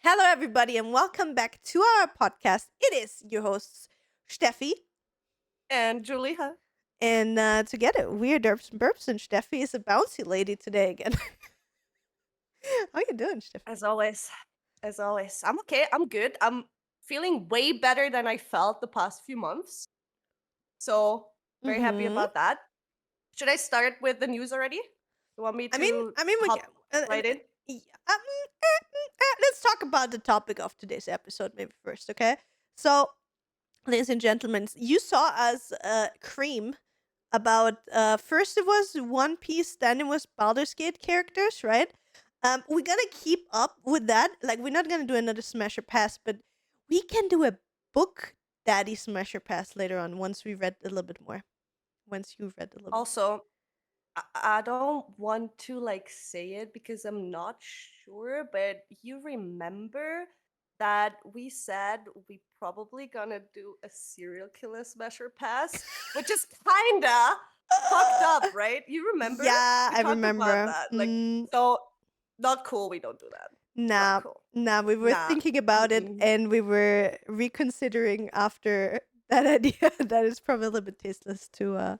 Hello, everybody, and welcome back to our podcast. It is your hosts, Stefie, And Julia. and together we are Derps and Burps, and Stefie is a bouncy lady today again. How you doing, Stefie? As always. I'm okay. I'm good. I'm feeling way better than I felt the past few months. So, very happy Mm-hmm. about that. Should I start with the news already? You want me I mean, to we hop can. right in? Yeah, let's talk about the topic of today's episode, maybe first, okay? So, ladies and gentlemen, you saw us cream about first it was One Piece, then it was Baldur's Gate characters, right? We're gonna keep up with that. Like we're not gonna do another Smasher Pass, but we can do a book daddy Smasher Pass later on once we read a little bit more. Once you've read a little bit. Also, I don't want to say it because I'm not sure, but you remember that we said we probably gonna do a serial killer smasher pass, which is kinda fucked up, right? You remember? Yeah, We I talked about remember. that. So not cool, we don't do that. Not Nah, cool. nah, we were Nah. thinking about it Mm-mm. and we were reconsidering after that idea that it's probably a little bit tasteless to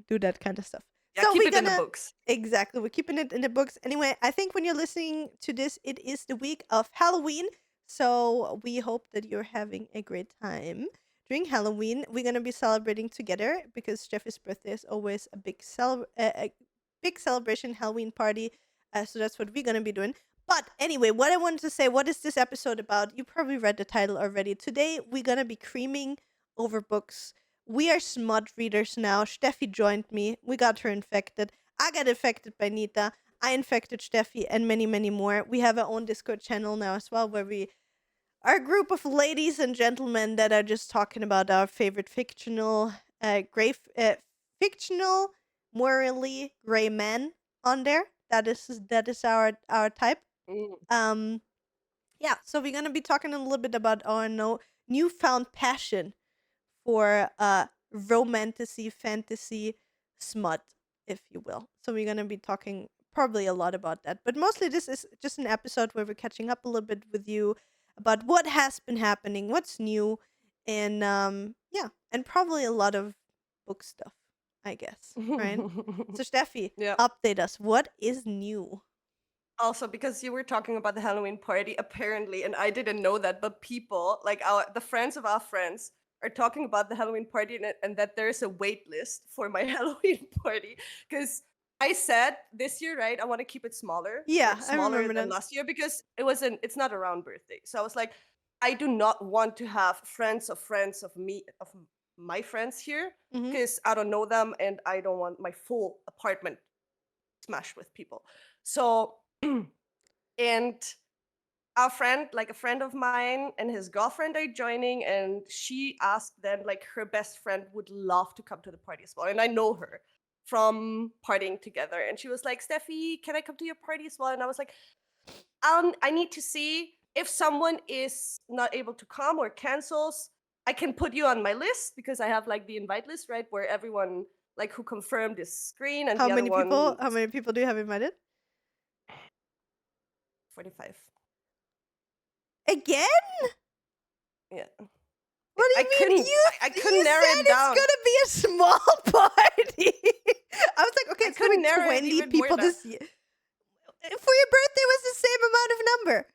do that kind of stuff. Yeah, So keep we're it in the gonna books. exactly we're keeping it in the books. Anyway, I think when you're listening to this, it is the week of Halloween. So we hope that you're having a great time during Halloween. We're gonna be celebrating together because Jeffy's birthday is always a big celebration Halloween party. So that's what we're gonna be doing. But anyway, what I wanted to say, what is this episode about? You probably read the title already. Today we're gonna be creaming over books. We are smut readers now. Steffi joined me. We got her infected. I got infected by Nita. I infected Steffi and many, many more. We have our own Discord channel now as well where we are a group of ladies and gentlemen that are just talking about our favorite fictional, morally gray men on there. That is our type. Mm. Um, yeah. So we're gonna be talking a little bit about our newfound passion for romantasy, fantasy, smut, if you will. So we're gonna be talking probably a lot about that. But mostly this is just an episode where we're catching up a little bit with you about what has been happening, what's new, and yeah, and probably a lot of book stuff, I guess. Right? So Steffi, Yeah. update us. What is new? Also, because you were talking about the Halloween party, apparently, and I didn't know that, but people, like the friends of our friends, are talking about the Halloween party and that there's a wait list for my Halloween party. Because I said this year, right, I want to keep it smaller, Yeah, like I smaller remember than that. last year, because it's not a round birthday. So I was like, I do not want to have friends of me, of my friends here, Mm-hmm. because I don't know them and I don't want my full apartment smashed with people. So, and our friend, like a friend of mine and his girlfriend are joining, and she asked them, like, her best friend would love to come to the party as well. And I know her from partying together. And she was like, Steffi, can I come to your party as well? And I was like, I need to see if someone is not able to come or cancels. I can put you on my list because I have like the invite list, right? Where everyone like who confirmed is screen and How the other many people? one How many people do you have invited? 45. Again? Yeah. What do I you mean? couldn't I couldn't narrow said it down. it's gonna be a small party. I was like, okay, I it's gonna couldn't be narrow it 20 even more people down. this year. For your birthday was the same amount of number.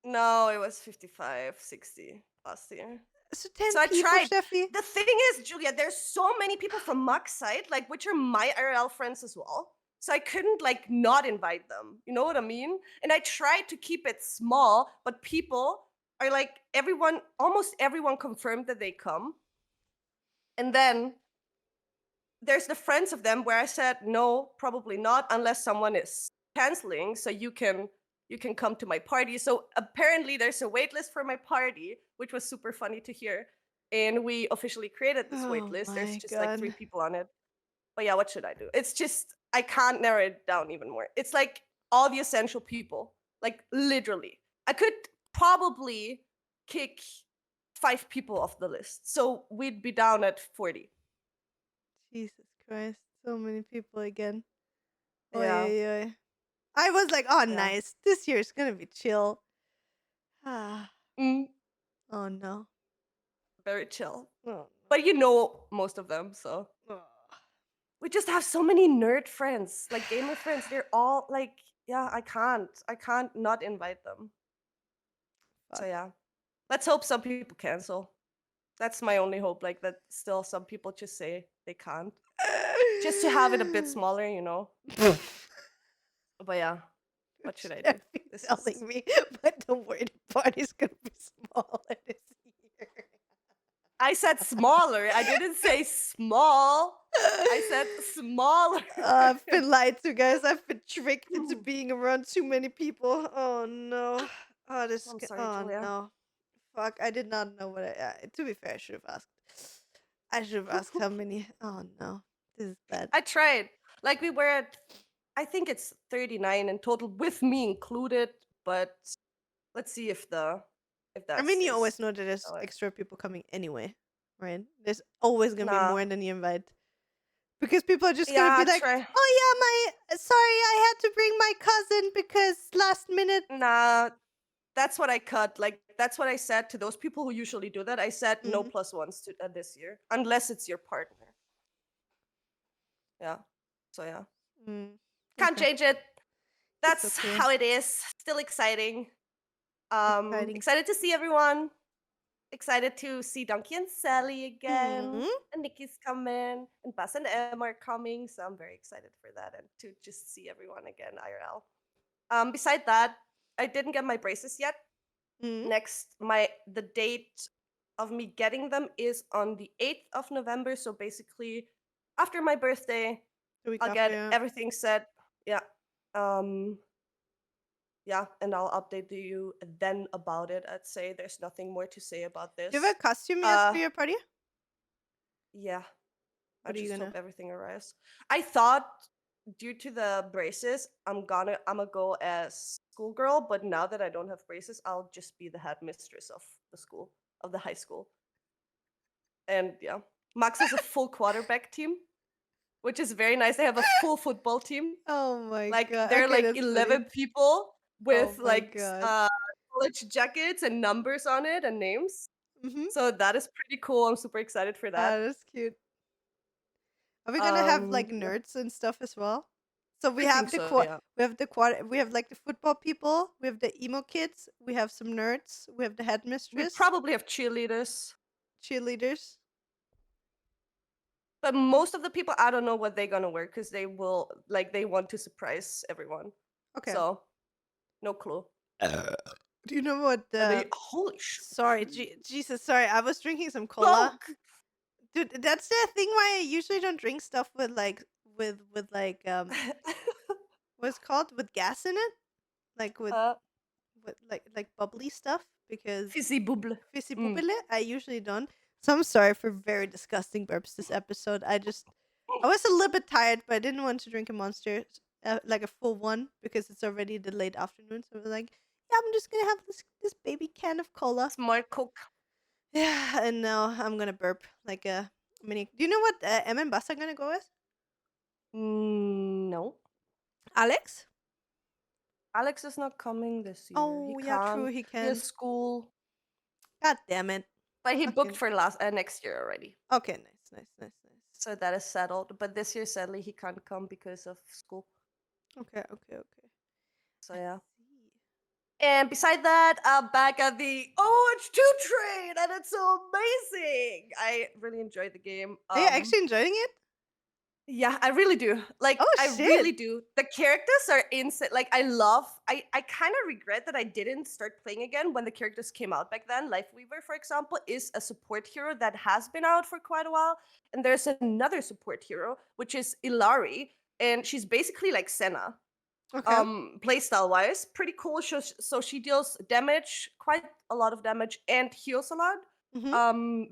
No, it was 55, 60 last year. So 10 So I people, tried. Steffi. The thing is, Julia, there's so many people from Muck's side, like which are my IRL friends as well. So I couldn't like not invite them. You know what I mean? And I tried to keep it small, but people are like almost everyone confirmed that they come. And then there's the friends of them where I said no, probably not, unless someone is canceling. So you can come to my party. So apparently there's a wait list for my party, which was super funny to hear. And we officially created this wait Oh list. There's my just like 3 god. people on it. But yeah, what should I do? It's just I can't narrow it down even more. It's like all the essential people, like literally. I could probably kick 5 people off the list. So we'd be down at 40. Jesus Christ. So many people again. Oy, Yeah. oy, oy. I was like, oh, Yeah. nice. This year's gonna be chill. Oh no. Very chill. Oh, But you know most of them, so no. we just have so many nerd friends, like gamer friends. They're all like, yeah, I can't not invite them. So Fuck. yeah, let's hope some people cancel. That's my only hope. Like that, still some people just say they can't, just to have it a bit smaller, you know. But yeah, what should I do? Steffi This is. telling me, but don't worry, the party's gonna be smaller this year. I said smaller. I didn't say small. I said smaller. I've been lied to, guys. I've been tricked into being around too many people. Oh no. Oh, I'm sorry, oh Julia. no. Fuck, I did not know what to be fair, I should have asked. I should have asked how many. Oh no. This is bad. I tried. Like we were at, I think it's 39 in total, with me included. But let's see if that. I mean, you always stays. know that there's Oh, extra people coming anyway, right? There's always gonna be nah. more than you invite. Because people are just Yeah, gonna be like, try. oh yeah, sorry, I had to bring my cousin because last minute. Nah, that's what I cut. Like that's what I said to those people who usually do that. I said no Mhm. +1s to this year, unless it's your partner. Yeah. So yeah, Mm, can't okay. change it. It's That's okay. how it is. Still exciting. Exciting. Excited to see everyone. Excited to see Donkey and Sally again. Mhm. And Nikki's coming. And Buzz and Em are coming. So I'm very excited for that and to just see everyone again IRL. Beside that, I didn't get my braces yet. Mhm. The date of me getting them is on the 8th of November. So basically after my birthday, The week I'll after, get yeah. everything set. Yeah. Yeah, and I'll update you then about it. I'd say there's nothing more to say about Do you have this. a costume yet for your party? Yeah, I What are you just gonna? hope everything arrives. I thought due to the braces, I'm gonna go as schoolgirl, but now that I don't have braces, I'll just be the headmistress of the school, of the high school. And yeah, Max has a full quarterback team, which is very nice. They have a full football team. Oh my Like god. there are Okay, like that's funny. 11 people Oh with my like god. college jackets and numbers on it and names. Mhm. So that is pretty cool. I'm super excited for Ah, that. that's cute. Are we gonna have like Yeah, nerds and stuff as well? So we I think have the so. quad. Yeah, We have like the football people. We have the emo kids. We have some nerds. We have the we headmistress, probably have cheerleaders, cheerleaders. but most of the people I don't know what they're gonna wear because they want to surprise everyone. Okay. So no clue. Do you know what And the? they holy shit. Sorry, Jesus. Sorry, I was drinking some cola. Smoke. Dude, that's the thing why I usually don't drink stuff with like what's it called with gas in it, like uh, with like bubbly stuff because fizzy bubble. fizzy Mm. bubble. I usually don't. So I'm sorry for very disgusting burps this episode. I was a little bit tired, but I didn't want to drink a monster like a full one because it's already the late afternoon. So I was like, yeah, I'm just gonna have this baby can of cola. Smart cook. Yeah, and now I'm gonna burp like a mini. Do you know what Em and Bas are gonna go as? No. Alex? Alex is not coming this year. He Oh yeah, true. can't. He He has can't. school. God damn it. But he booked Fucking. for next year already. Okay, nice, nice, nice, nice. So that is settled. But this year, sadly, he can't come because of school. Okay, okay, okay. So I yeah. see. And beside that, I'm back at the Overwatch 2 train, and it's so amazing. I really enjoyed the game. Are you actually enjoying it? Yeah, I really do. Like, Oh I shit. really do. The characters are insane. Like, I kind of regret that I didn't start playing again when the characters came out back then. Lifeweaver, for example, is a support hero that has been out for quite a while. And there's another support hero, which is Ilari. And she's basically like Senna. Okay. Playstyle wise, pretty cool. So she deals damage, quite a lot of damage, and heals a lot.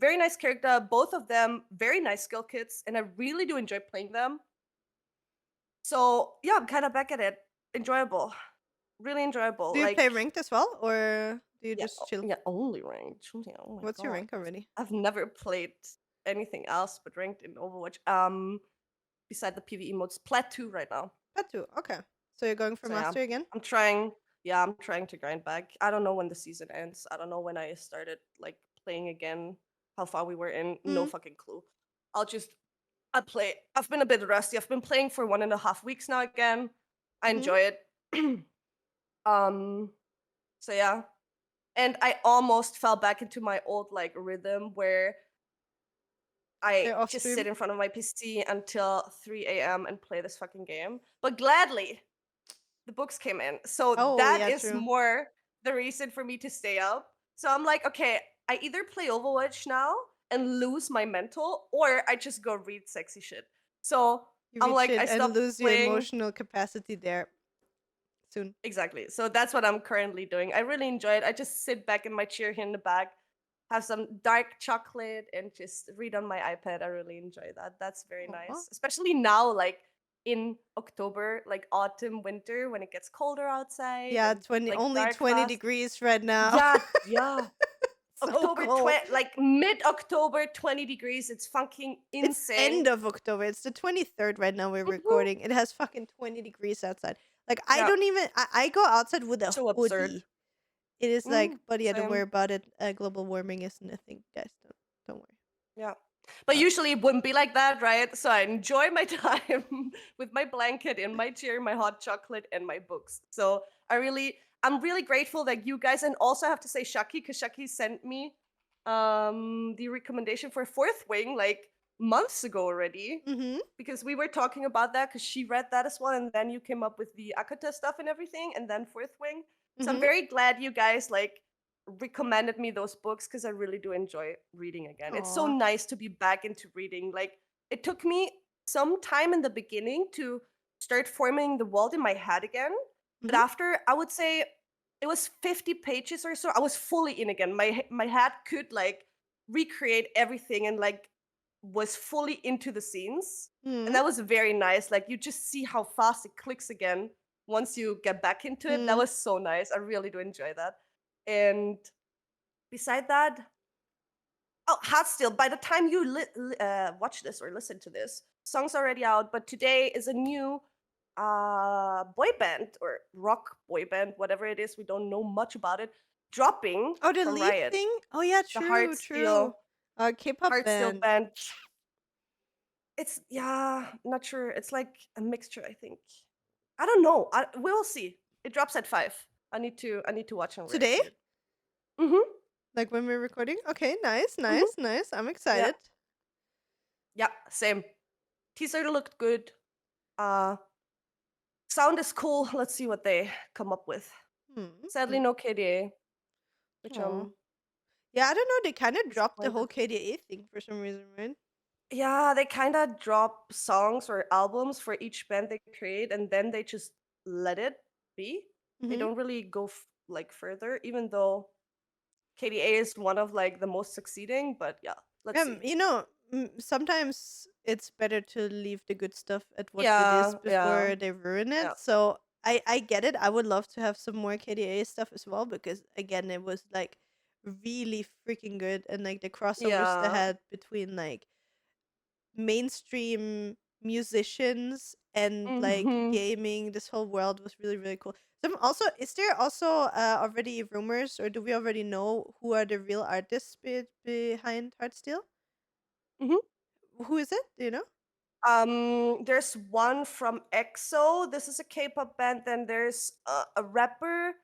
Very nice character. Both of them very nice skill kits, and I really do enjoy playing them. So yeah, I'm kind of back at it. Enjoyable, really enjoyable. Do you Like play ranked as well, or do you yeah, just chill? yeah, only ranked. Yeah, oh my What's your god, rank already? I've never played anything else but ranked in Overwatch. Beside the PvE modes, Plat 2 right now. Patu. Okay. So you're going for So yeah, master again? I'm trying. Yeah, I'm trying to grind back. I don't know when the season ends. I don't know when I started like playing again. How far we were in, no Mm, fucking clue. I play. I've been a bit rusty. I've been playing for 1.5 weeks now again. I mhm. enjoy it. um, so yeah, and I almost fell back into my old like rhythm where I They're off just sit stream. in front of my PC until 3 a.m. and play this fucking game. But gladly, the books came in. So Oh, that yeah, is true. more the reason for me to stay up. So I'm like, okay, I either play Overwatch now and lose my mental, or I just go read sexy shit. So You I'm reach like, it I and stopped lose your playing. emotional capacity there soon. Exactly. So that's what I'm currently doing. I really enjoy it. I just sit back in my chair here in the back, have some dark chocolate, and just read on my iPad. I really enjoy that. That's very Aw. nice. Especially now, like in October, like autumn, winter, when it gets colder outside Yeah, and 20 like only dark 20 fast. degrees right now. Yeah, yeah. So October cold. 20, like mid October, 20 degrees. It's fucking It's insane. end of October. It's the 23rd right now we're Mhm. recording. It has fucking 20 degrees outside. Like I Yeah, don't even I go outside with a so absurd. hoodie. It is like, buddy, I don't worry Same. about it. Global warming isn't a thing, guys. Don't worry. Yeah. But Uh, usually it wouldn't be like that, right? So I enjoy my time with my blanket in my chair, my hot chocolate, and my books. So I'm really grateful that you guys, and also I have to say Shaki, because Shaki sent me the recommendation for Fourth Wing like months ago already. mhm. Because we were talking about that because she read that as well, and then you came up with the ACOTAR stuff and everything, and then Fourth Wing. So I'm Mhm. very glad you guys like recommended me those books because I really do enjoy reading again. It's so Aw. nice to be back into reading. Like it took me some time in the beginning to start forming the world in my head again, but Mhm. after I would say it was 50 pages or so, I was fully in again. My head could like recreate everything and like was fully into the scenes. And Mhm. that was very nice. Like you just see how fast it clicks again once you get back into it. That Mhm. was so nice. I really do enjoy that. And beside that, oh, Hot Still, by the time you watch this or listen to this, song's already out, but today is a new boy band or rock boy band, whatever it is. We don't know much about it. Dropping Oh, the from leaf Riot, thing? Oh yeah, the true, true. K-pop Heart Steel band. band. It's yeah, not sure. It's like a mixture, I think. I don't know. We'll see. It drops at 5. I need to watch and react Today? to it. Mhm. Like when we're recording? Okay, nice, Mhm. nice, nice. I'm Yeah. excited. Yeah, same. Teaser looked good. Uh Sound is cool. Let's see what they come up with. Sadly Hmm. no KDA, which Oh. Yeah, I don't know. They kind of dropped the disappointed. whole KDA thing for some reason, right? Yeah, they kind of drop songs or albums for each band they create, and then they just let it be. They Mm-hmm. don't really go like further, even though KDA is one of like the most succeeding. But yeah, let's see. You know, sometimes it's better to leave the good stuff at what it is Yeah, yeah, before they ruin it. yeah, So I get it. I would love to have some more KDA stuff as well because again, it was like really freaking good and like the crossovers they yeah. had between like mainstream musicians and like Hmm. gaming. This whole world was really really cool. Also, is there also already rumors or do we already know who are the real artists behind Heartsteel? Hmm. Who is it? Do you know? There's one from EXO. This is a K-pop band. Then there's a rapper.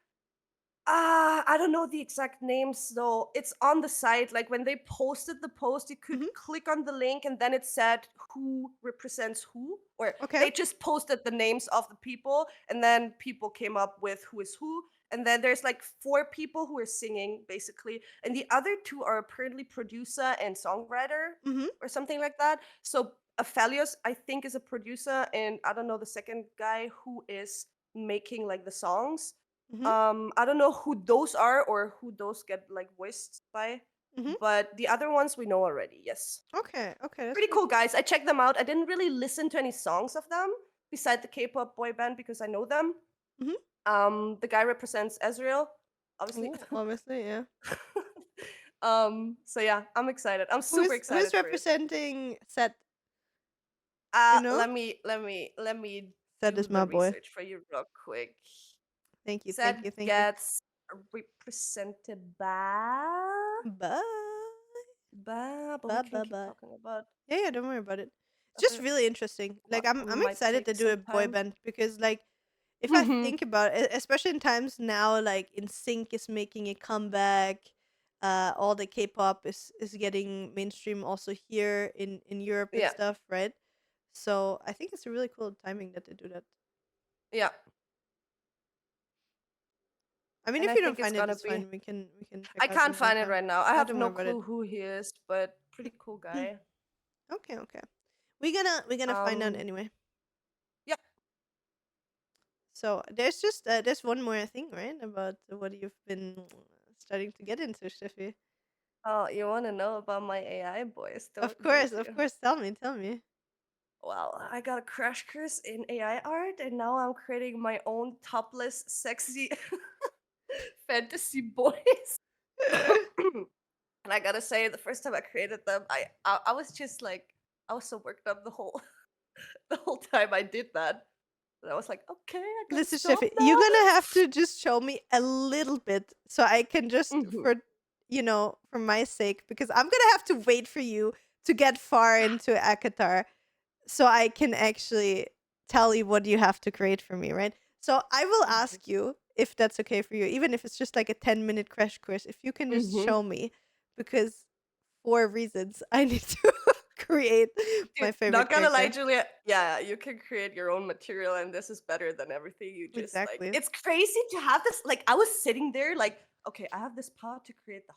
I don't know the exact names though. It's on the site. Like when they posted the post, you could Mm-hmm. click on the link and then it said who represents who. Or Okay. they just posted the names of the people and then people came up with who is who. And then there's like 4 people who are singing basically. And the other 2 are apparently producer and songwriter Mm-hmm. or something like that. So Aphelios, I think, is a producer, and I don't know the second guy who is making like the songs. Mm-hmm. I don't know who those are or who those get like voiced by, Mm-hmm. but the other ones we know already. Yes, Okay. Okay. That's pretty pretty cool cool. guys. I checked them out. I didn't really listen to any songs of them beside the K-pop boy band because I know them. Mm-hmm. The guy represents Israel, obviously. Oh, obviously, yeah. So yeah, I'm excited. I'm super Who's excited for it. representing Set? You know, Let me Set do is the my boy. research for you real quick. Thank you. Thank Said you. Thank you. gets represented by Bye. but we Ba can ba keep ba. talking about Yeah, don't worry about it. It's just other really interesting. Like what I'm might excited take to do a some boy time. band because like if I Mm-hmm. think about it, especially in times now, like In Sync is making a comeback. All the K-pop is getting mainstream also here in Europe and Yeah, stuff, right? So I think it's a really cool timing that they do that. yeah. I mean, And if I you don't think it's find it, gonna it's be. fine. We can check I out can't something find it fun. right now. I I have don't no worry about clue it. who he is, but pretty cool guy. Okay, okay. We're gonna find out Um, anyway. yeah. So there's just there's one more thing, right? About what you've been starting to get into, Steffi. Oh, you want to know about my AI boys, Of don't course, of you? course. Tell me, tell me. Well, I got a crash course in AI art, and now I'm creating my own topless, sexy fantasy boys. And I gotta say, the first time I created them, I was just like, I was so worked up the whole the whole time I did that. And I was like, okay, I gotta Listen, stop Steffi, you're now. gonna have to just show me a little bit so I can just Mhm. for my sake, because I'm gonna have to wait for you to get far into ACOTAR so I can actually tell you what you have to create for me, right? So I will Okay. ask you if that's okay for you, even if it's just like a 10-minute crash course, if you can just Mm-hmm. show me, because for reasons I need to create Dude, my favorite not gonna lie, character. Julia. Yeah, you can create your own material, and this is better than everything you just like. Exactly. It's crazy to have this. Like, I was sitting there, like, okay, I have this power to create the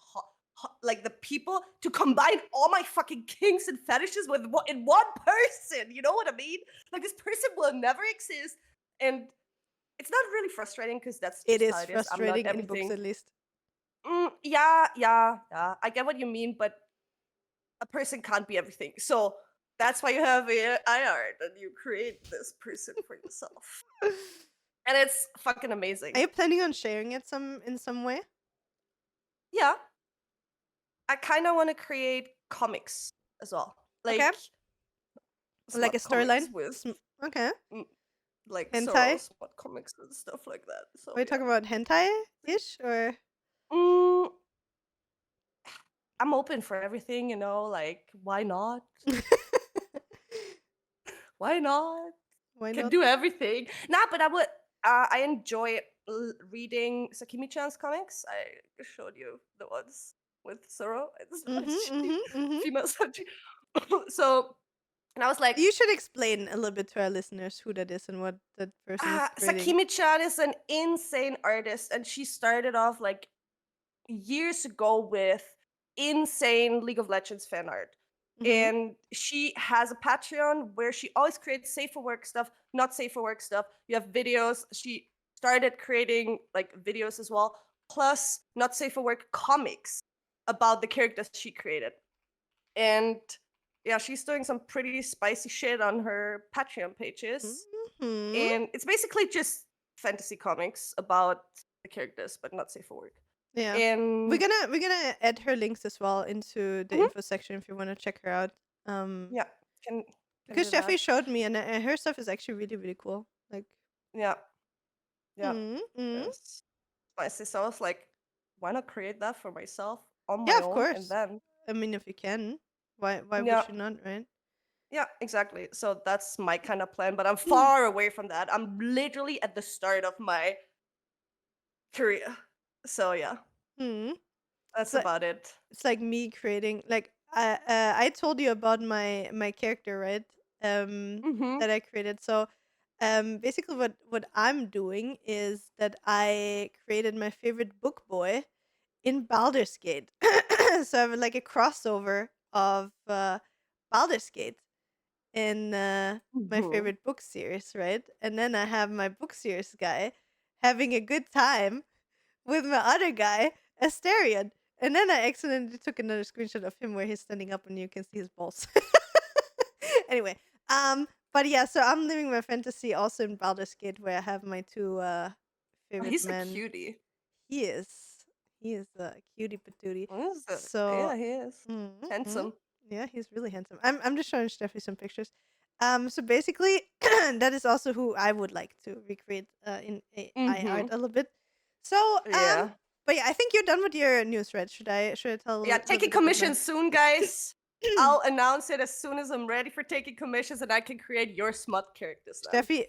like the people to combine all my fucking kinks and fetishes with in one person. You know what I mean? Like, this person will never exist, and it's not really frustrating because that's It just how is it is. I'm not frustrating in books everything. at least. Yeah, yeah, yeah. I get what you mean, but a person can't be everything. So that's why you have AI art and you create this person for yourself. And it's fucking Are amazing. you planning on sharing it in some way? Yeah. I kind of want to create comics as well. Okay. Like Like a smut comics storyline? with Okay. mm, like Hentai? Sorrow smut comics and stuff like that. Are So you yeah. talking about hentai-ish or Mm, I'm open for everything, like why not? Why not? why Can not? do everything. Nah, but I enjoy reading Sakimi-chan's comics. I showed you the ones with Zoro and Mhm, Sanji, mhm, mhm. female Sanji. So, and I was like, You should explain a little bit to our listeners who that is and what that person is creating. Sakimi-chan is an insane artist, and she started off like years ago with insane League of Legends fan art. Mhm. And she has a Patreon where she always creates safe for work stuff, not safe for work stuff. You have videos. She started creating like videos as well, plus not safe for work comics about the characters she created. And yeah, she's doing some pretty spicy shit on her Patreon pages. Mhm. And it's basically just fantasy comics about the characters, but not safe for work. Yeah. We're And gonna we're gonna add her links as well into the mhm, info section if you want to check her out. Um yeah, can because do that. Steffi showed me and her stuff is actually really really cool. Like Yeah, yeah. mm. Yes. My sister was like, why not create that for myself on Yeah, my of own? And course. then, I mean, if you can, why yeah, would you not, right? yeah, exactly. So that's my kind of plan, but I'm far away from that. I'm literally at the start of my career. So yeah, Hmm. that's It's like about it. it's like me creating like I told you about my character, right? Mm-hmm. That I created. So basically what I'm doing is that I created my favorite book boy in Baldur's Gate. So I have like a crossover of Baldur's Gate in my Mm-hmm. favorite book series, right? And then I have my book series guy having a good time with my other guy, Asterion. And then I accidentally took another screenshot of him where he's standing up and you can see his balls. Anyway, but yeah, so I'm living my fantasy also in Baldur's Gate where I have my two Oh, favorite he's a men. cutie. He is. He is a cutie patootie. Yeah, So, he is mhm, handsome. yeah, he's really handsome. I'm just showing Steffi some pictures. So basically, that is also who I would like to recreate in AI art Mm-hmm. a little bit. So, Yeah. But yeah, I think you're done with your news, Red. Should I tell a Yeah, little taking bit about mine? commissions soon, guys. I'll announce it as soon as I'm ready for taking commissions, and I can create your SMUT characters then Steffi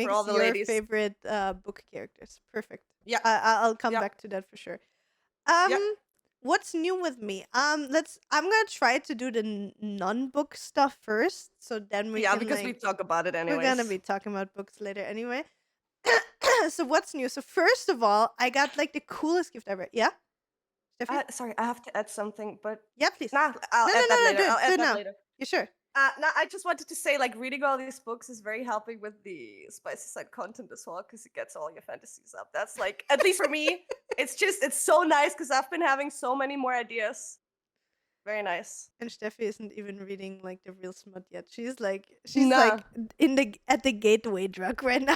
for all makes the your ladies. favorite book characters. Perfect. Yeah, I'll come yeah, back to that for sure. yeah. What's new with me? I'm gonna try to do the non-book stuff first, so then we Yeah, can because we like talk about it we're gonna anyways. be talking about books later anyway. So what's new? So first of all, I got like the coolest gift ever. Yeah, Steffi? Sorry, I have to add something, but Yeah, please. nah, I'll No, add that later. do I'll it add that now. later. You sure? No, I just wanted to say, like, reading all these books is very helping with the spicy side content as well, because it gets all your fantasies up. That's like, at least for me, it's so nice because I've been having so many more ideas. Very nice. And Steffi isn't even reading like the real smut yet. She's like Nah. at the gateway drug right now.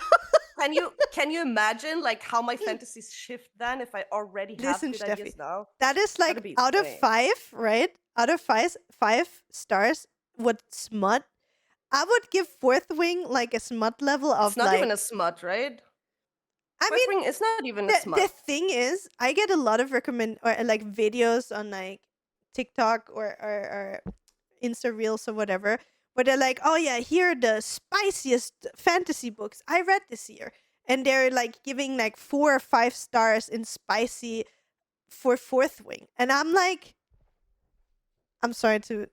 Can you imagine like how my fantasies shift then if I already have Listen, good Steffi, ideas now? that is That'd like be out of insane. 5, right? Out of 5 stars with smut. I would give Fourth Wing like a smut level of It's not like. even a smut, right? I Fourth mean, Wing is not even a the smut. thing is, I get a lot of like videos on like TikTok or Insta Reels or whatever, where they're like, "Oh yeah, here are the spiciest fantasy books I read this year," and they're like giving like 4 or 5 stars in spicy for Fourth Wing, and I'm like, I'm sorry to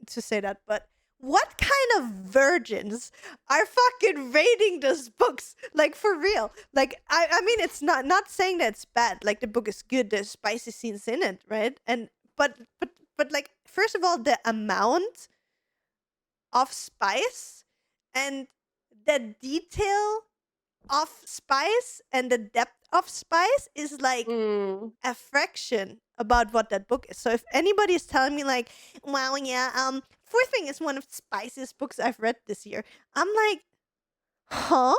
say that, but what kind of virgins are fucking rating those books? Like for real. Like I mean it's not saying that it's bad. Like the book is good, there's spicy scenes in it, right? And but like first of all the amount of spice and the detail of spice and the depth of spice is like Mm. a fraction about what that book is. So if anybody is telling me like, wow, yeah, Fourth Wing is one of the spiciest books I've read this year, I'm like, huh?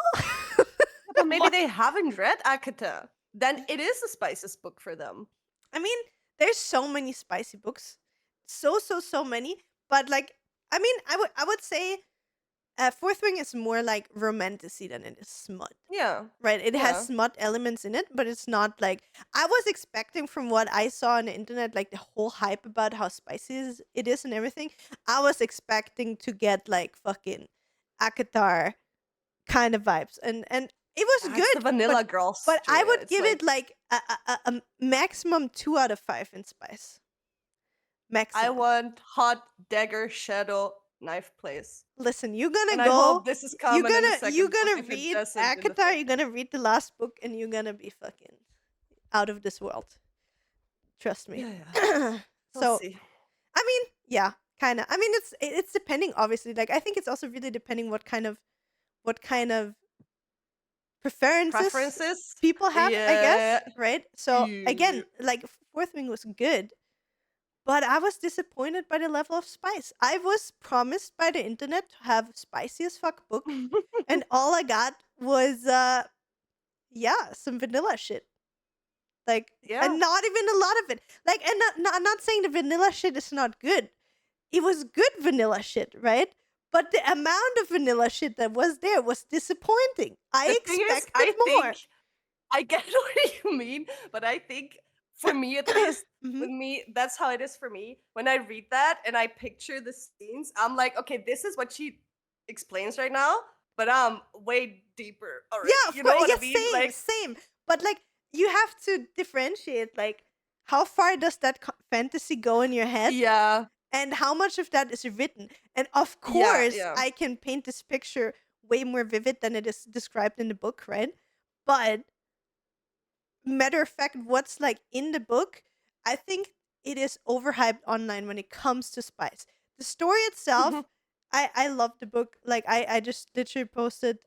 But maybe What? they haven't read ACOTAR. Then it is the spiciest book for them. I mean, there's so many spicy books, so many. But like, I mean, I would say, Fourth Wing is more like romantasy than it is smut. Yeah. Right, it Yeah. has smut elements in it, but it's not like I was expecting from what I saw on the internet, like the whole hype about how spicy it is and everything. I was expecting to get like fucking ACOTAR kind of vibes, and it was It's good, the vanilla girls. but I Julia. would It's give like, it like a maximum 2 out of 5 in spice. Maximum. I want hot dagger shadow knife plays. Listen, you're gonna And I go. hope this is You're coming in the gonna second you're book gonna if it read doesn't in the ACOTAR. third. You're gonna read the last book, and you're gonna be fucking out of this world. Trust me. Yeah. We'll So see. I mean, yeah, kind of. I mean, it's depending, obviously. Like I think it's also really depending what kind of preferences people have. I guess, Yeah. right? So Yeah. again, like Fourth Wing was good, but I was disappointed by the level of spice. I was promised by the internet to have spicy as fuck book, and all I got was yeah, some vanilla shit. Like, Yeah. and not even a lot of it. Like, and I'm not saying the vanilla shit is not good. It was good vanilla shit, right? But the amount of vanilla shit that was there was disappointing. I The thing is, expected more. I get what you mean, but I think for me at least, Mhm. with me, that's how it is for me. When I read that and I picture the scenes, I'm like, okay, this is what she explains right now, but I'm way deeper already. Yeah, of You know course. what Yeah, I mean? Like, same. But like, you have to differentiate. Like, how far does that fantasy go in your head, yeah, and how much of that is written? And of yeah, course, yeah. I can paint this picture way more vivid than it is described in the book, right? But matter of fact, what's like in the book, I think it is overhyped online when it comes to spice. The story itself, I love the book. Like I just literally posted.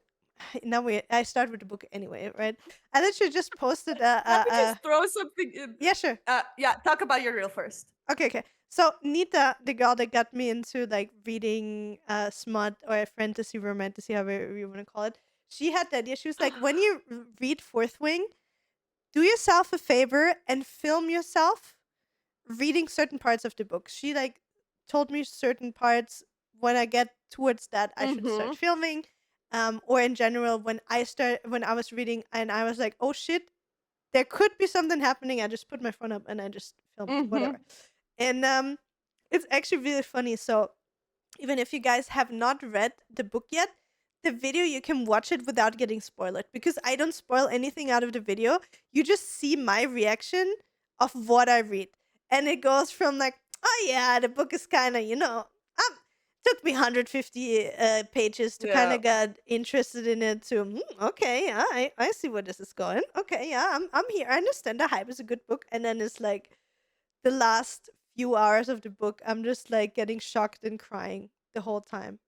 Now I start with the book anyway, right? I literally just posted Let me just throw something in. yeah, sure. Yeah, talk about your reel first. Okay. So Nita, the girl that got me into like reading smut or fantasy, romantasy, however you want to call it, she had that idea. She was like, when you read Fourth Wing, do yourself a favor and film yourself reading certain parts of the book. She like told me certain parts. When I get towards that, I should start filming. Or in general, when I was reading and I was like, oh shit, there could be something happening. I just put my phone up and I just filmed whatever. And it's actually really funny. So even if you guys have not read the book yet, the video you can watch it without getting spoiled because I don't spoil anything out of the video. You just see my reaction of what I read. And it goes from like, oh yeah, the book is kind of, took me 150 pages to kind Yeah. of get interested in it to, okay, yeah, I see where this is going. Okay, yeah, I'm here. I understand the hype is a good book. And then it's like the last few hours of the book, I'm just like getting shocked and crying the whole time.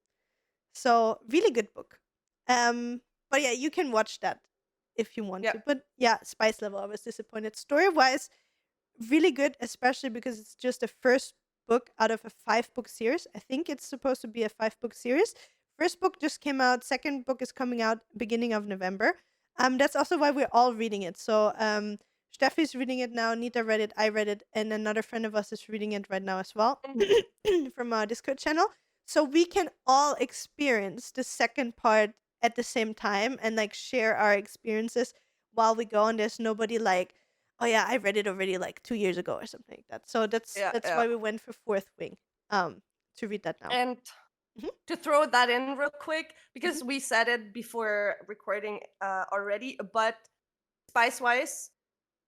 So really good book. But yeah, you can watch that if you want Yeah. to. But yeah, spice level, I was disappointed. Story wise, really good, especially because it's just the first book out of a 5-book series. I think it's supposed to be a 5-book series. First book just came out. Second book is coming out beginning of November. That's also why we're all reading it. So Steffi's reading it now. Nita read it. I read it, and another friend of us is reading it right now as well from our Discord channel. So we can all experience the second part at the same time and like share our experiences while we go. And there's nobody like, oh yeah, I read it already like 2 years ago or something like that. So that's Yeah. why we went for Fourth Wing, to read that now. And Mhm. to throw that in real quick, because Mhm. we said it before recording already, but spice wise,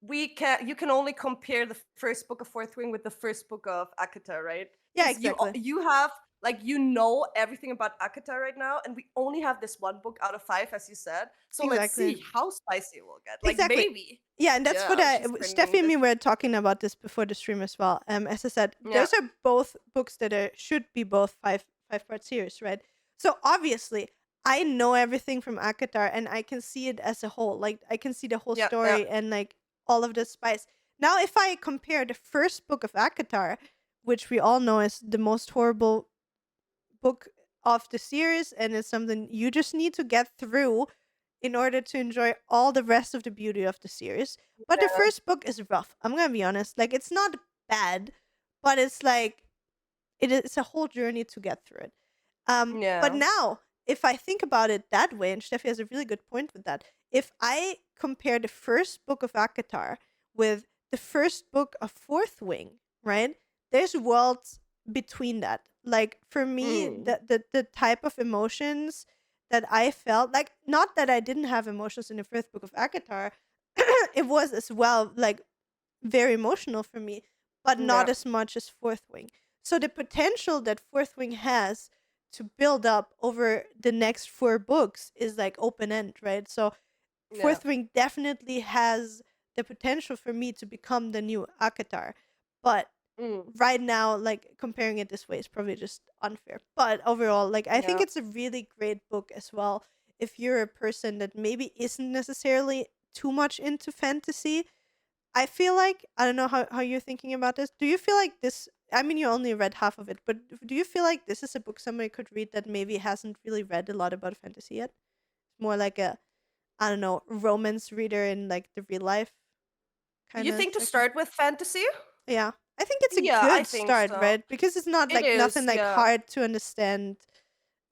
you can only compare the first book of Fourth Wing with the first book of ACOTAR, right? Yeah, Because exactly. you have everything about ACOTAR right now, and we only have this one book out of 5, as you said. So let's Exactly. see how spicy it will get. Like Exactly. maybe. Yeah, and that's what Yeah, she's Steffi bringing and me this. were talking about this before the stream as well. As I said, Yeah. those are both books that should be both five-part series, right? So obviously, I know everything from Akatar, and I can see it as a whole. Like I can see the whole Yeah. story and like all of the spice. Now, if I compare the first book of Akatar, which we all know is the most horrible book of the series, and it's something you just need to get through in order to enjoy all the rest of the beauty of the series. But the Yeah. first book is rough. I'm gonna be honest. Like it's not bad, but it's like it's a whole journey to get through it. But Yeah. now, if I think about it that way, and Steffi has a really good point with that, if I compare the first book of Akatar with the first book of Fourth Wing, right? There's worlds between that. Like for me, Mm. the type of emotions that I felt, like not that I didn't have emotions in the first book of Akatar, it was as well like very emotional for me, but not Yeah. as much as Fourth Wing. So the potential that Fourth Wing has to build up over the next 4 books is like open end, right? So Yeah. Fourth Wing definitely has the potential for me to become the new Akatar. But Mm. right now, like comparing it this way is probably just unfair. But overall, like I think Yeah. it's a really great book as well. If you're a person that maybe isn't necessarily too much into fantasy, I feel like I don't know how you're thinking about this. Do you feel like this? I mean, you only read half of it, but do you feel like this is a book somebody could read that maybe hasn't really read a lot about fantasy yet? More like a, I don't know, romance reader in like the real life kind You of think to setting. start with fantasy? Yeah, I think it's a Yeah, I good think start, so. right? Because it's not It like is, nothing like yeah. hard to understand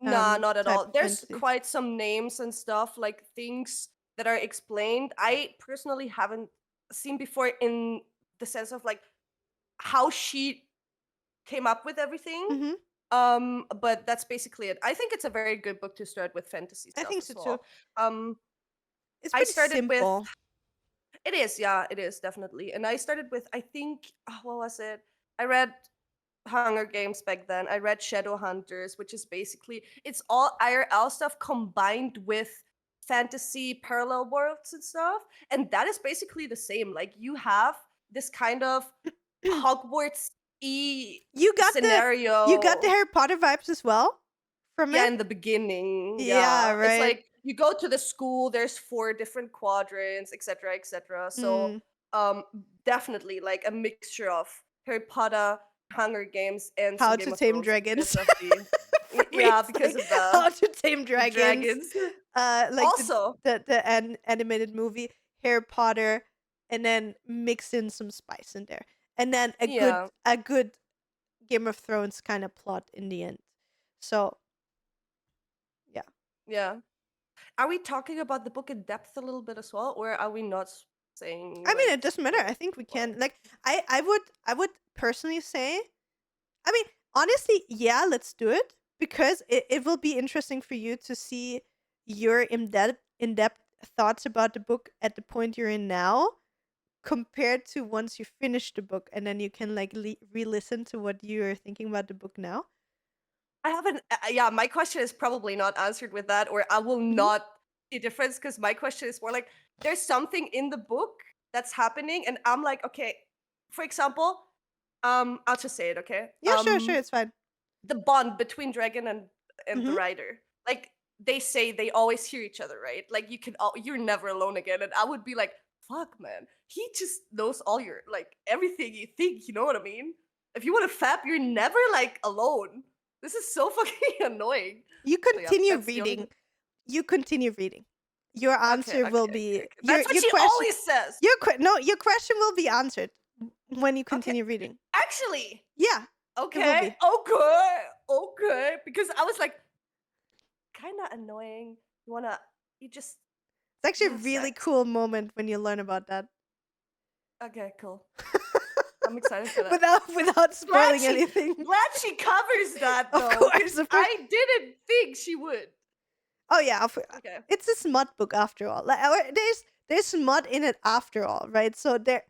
Nah, not at type all. of There's fantasy. quite some names and stuff, like things that are explained. I personally haven't seen before in the sense of like how she came up with everything. Mm-hmm. But that's basically it. I think it's a very good book to start with fantasy I stuff think as so too. well. Um, It's I pretty started with simple. it is, yeah, it is definitely. And I started with I think what was it? I read Hunger Games back then. I read Shadowhunters, which is basically it's all IRL stuff combined with fantasy parallel worlds and stuff. And that is basically the same. Like you have this kind of Hogwarts y You got the scenario. Harry Potter vibes as well from Yeah, it. in the beginning. Yeah, Yeah. It's right. like you go to the school, there's 4 different quadrants, etc., etc. So Mm. um definitely like a mixture of Harry Potter, Hunger Games, and some How to Game of Tame Thrones Dragons. because of the For me, yeah, it's because like of How to Tame the Dragons. dragons. Like Also, the animated movie Harry Potter, and then mix in some spice in there, and then yeah, a good Game of Thrones kind of plot in the end. So yeah. yeah. Are we talking about the book in depth a little bit as well, or are we not? saying I mean, like it doesn't matter. what I think we why. can. Like, I would personally say. I mean, honestly, yeah, let's do it because it will be interesting for you to see your in depth thoughts about the book at the point you're in now compared to once you finish the book and then you can like re-listen to what you're thinking about the book now. I haven't. Yeah, my question is probably not answered with that, or I will Hmm. not see a difference because my question is more like there's something in the book that's happening, and I'm like, okay, for example, I'll just say it, okay? Yeah, sure, it's fine. The bond between Dragon and the Hmm. writer, like they say they always hear each other, right? Like you're never alone again, and I would be like, fuck, man, he just knows all your like everything you think. You know what I mean? If you want to fap, you're never like alone. This is so fucking annoying. You So yeah, continue that's the only. reading. You continue reading. Your Okay, answer will okay, okay, be okay. That's what your she question. always says. No, your question will be answered when you Okay, continue reading. actually, Yeah, it will okay, be. okay, okay. Because I was like, kind of annoying. You just It's actually you a have really sex. cool moment when you learn about that. Okay, cool. I'm excited for that. Without Glad spoiling she anything. glad she covers that Of though, course, because of course. I didn't think she would. Oh yeah, Okay. it's a smut book after all. Like there's smut in it after all, right? So there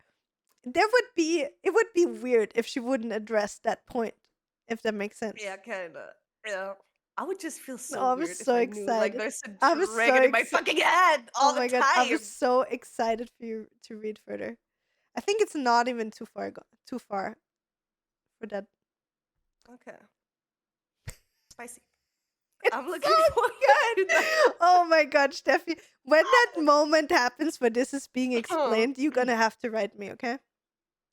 would be it would be weird if she wouldn't address that point, if that makes sense. Yeah, kinda. Yeah. I would just feel so Oh, I'm weird if so I knew like excited. there's a I was so dragon in my excited. fucking head Oh all the my god, I was time. so excited for you to read further. I think it's not even too far for that. Okay. Spicy. It's I'm so looking forward to good. that. Oh my god, Steffi. When that moment happens where this is being explained, you're gonna have to write me, okay?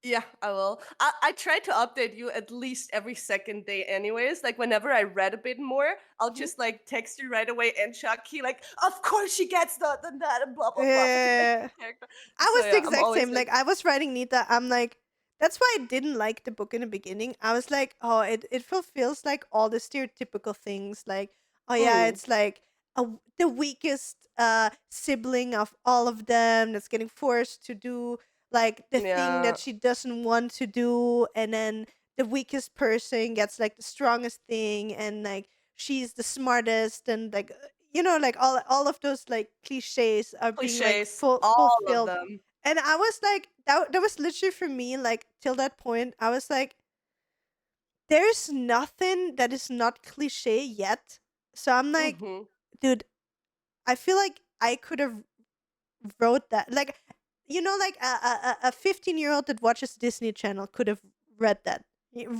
Yeah, I will. I try to update you at least every second day, anyways. Like whenever I read a bit more, I'll Mhm. just like text you right away and Chucky, like, of course she gets that and blah blah blah. Fucking like Yeah. character. I So was the yeah, I'm exact always same. like, Like I was writing Nita, I'm like that's why I didn't like the book in the beginning. I was like, oh, it fulfills like all the stereotypical things. Like, oh yeah, mm, it's like the weakest sibling of all of them that's getting forced to do like the thing yeah, that she doesn't want to do, and then the weakest person gets like the strongest thing, and like she's the smartest, and like like all of those like cliches are being like cliches, all of fulfilled. them. And I was like, that was literally for me, like, till that point, I was like, there's nothing that is not cliche yet. So I'm like, Mm-hmm. dude, I feel like I could have wrote that. Like, like a 15-year-old that watches Disney Channel could have read that,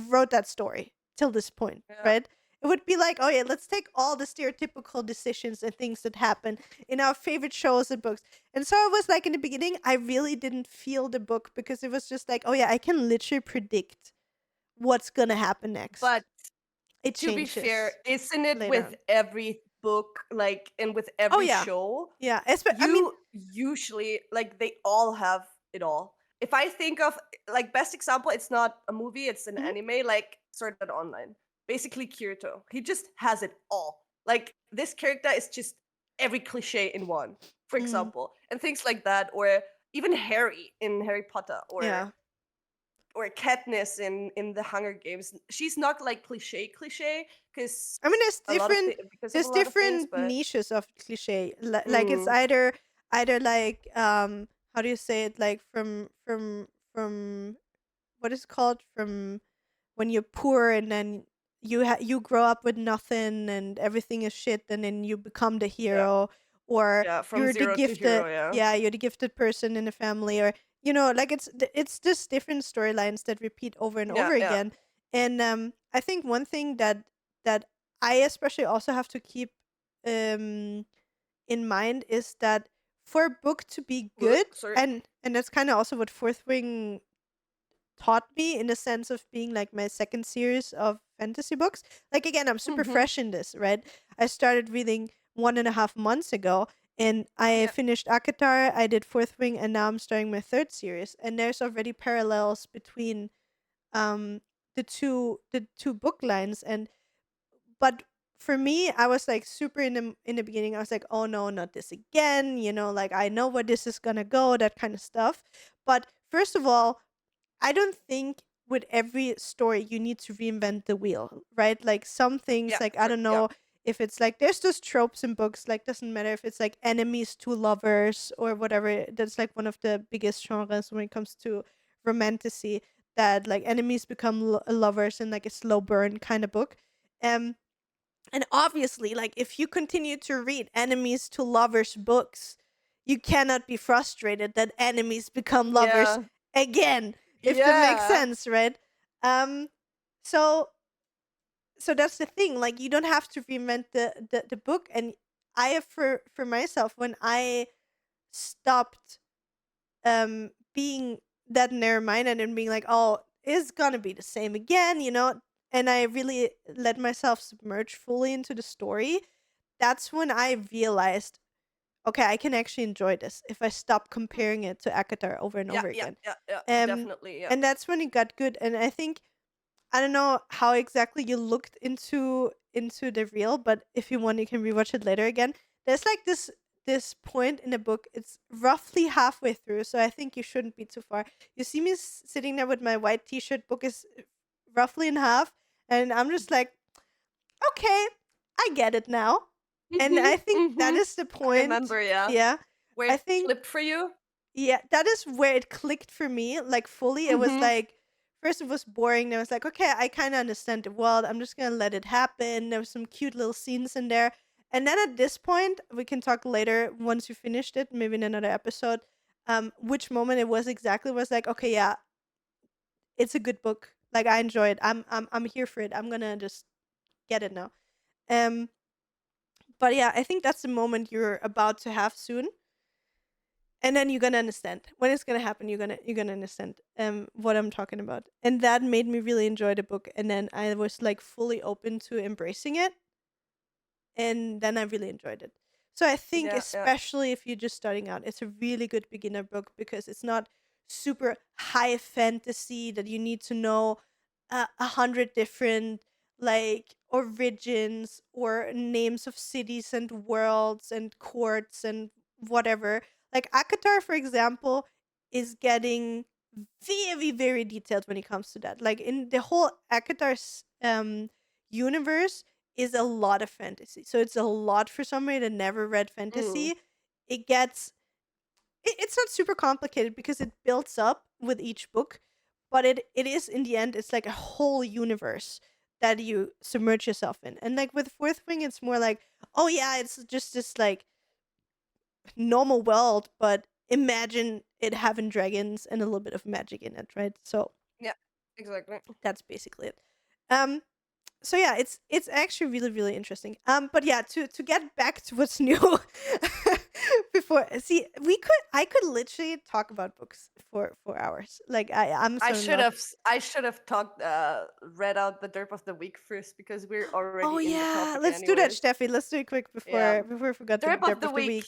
wrote that story till this point, Yeah. right? It would be like, oh yeah, let's take all the stereotypical decisions and things that happen in our favorite shows and books. And so I was like, in the beginning, I really didn't feel the book because it was just like, oh yeah, I can literally predict what's gonna happen next. But It to be fair, changes isn't it later with on. every book, like, and with Oh every yeah, show? yeah. I mean, You usually like they all have it all. If I think of like best example, it's not a movie, it's an mhm, anime, like Sword Art Online. Basically Kirito. He just has it all. Like this character is just every cliche in one, for mm, example. And things like that, or even Harry in Harry Potter, yeah. or Katniss in the Hunger Games. She's not like cliche because I mean, there's a lot of different because of a there's lot of things, different but niches of cliche. Like it's mm, either like how do you say it, like from what is it called, from when you're poor and then you grow up with nothing and everything is shit, and then you become the yeah, hero, or yeah, from you're the zero to gifted, hero, yeah. yeah, you're the gifted person in the family, or like it's just different storylines that repeat over and Yeah, over yeah. again. And I think one thing that I especially also have to keep um in mind is that for a book to be good, Sorry. and that's kind of also what Fourth Wing taught me, in the sense of being like my second series of fantasy books. Like again, I'm super Mhm. fresh in this, right? I started reading 1.5 months ago, and I Yeah. finished ACOTAR, I did Fourth Wing, and now I'm starting my third series. And there's already parallels between um the two book lines. And but for me, I was like super in the beginning. I was like, oh no, not this again. Like I know where this is gonna go, that kind of stuff. But first of all, I don't think with every story you need to reinvent the wheel, right? Like some things, Yeah, like I don't yeah. know if it's like there's those tropes in books, like doesn't matter if it's like enemies to lovers or whatever. That's like one of the biggest genres when it comes to romantasy. That like enemies become lovers in like a slow burn kind of book. Um, and obviously, like if you continue to read enemies to lovers books, you cannot be frustrated that enemies become lovers Yeah. again, if that makes Yeah. sense, right? Um so so that's the thing. Like you don't have to reinvent the book. And I have for myself, when I stopped being that narrow minded and being like, oh, it's gonna be the same again, and I really let myself submerge fully into the story, that's when I realized, okay, I can actually enjoy this if I stop comparing it to ACOTAR over and Yeah, over yeah, again. yeah, yeah. Um, Definitely, yeah. and that's when it got good. And I think, I don't know how exactly you looked into the reel, but if you want, you can rewatch it later again. There's like this point in the book. It's roughly halfway through, so I think you shouldn't be too far. You see me sitting there with my white T-shirt. Book is roughly in half, and I'm just like, okay, I get it now. And Mhm, I think that mhm. is the I point. remember, yeah. Yeah. Where I it think, flipped for you? yeah, that is where it clicked for me, like fully. It was Mhm. like, first it was boring. Then I was like, okay, I kind of understand the world. I'm just gonna let it happen. There was some cute little scenes in there. And then at this point, we can talk later once you finished it, maybe in another episode. Which moment it was exactly, was like, okay, yeah, it's a good book. Like I enjoy it. I'm here for it. I'm gonna just get it now. Um, but yeah, I think that's the moment you're about to have soon, and then you're gonna understand when it's gonna happen. You're gonna understand what I'm talking about, and that made me really enjoy the book. And then I was like fully open to embracing it, and then I really enjoyed it. So I think, Yeah, yeah. especially if you're just starting out, it's a really good beginner book because it's not super high fantasy that you need to know 100 different like origins or names of cities and worlds and courts and whatever. Like ACOTAR, for example, is getting very, very detailed when it comes to that. Like in the whole ACOTAR universe is a lot of fantasy. So it's a lot for somebody that never read Mm. fantasy. It gets it's not super complicated because it builds up with each book, but it is, in the end, it's like a whole universe that you submerge yourself in. And like with Fourth Wing, it's more like, oh yeah, it's just this like normal world, but imagine it having dragons and a little bit of magic in it, right? So Yeah, exactly. that's basically it. Um, so yeah, it's actually really, really interesting. But yeah, to get back to what's new, before, see, I could literally talk about books for hours. Like I'm I so should enough. have I should have talked read out the derp of the week first because we're Oh already in the yeah, topic let's do that, anyways. Steffi. Let's do it quick Yeah. before we forgot the Derp of derp the of the week. week.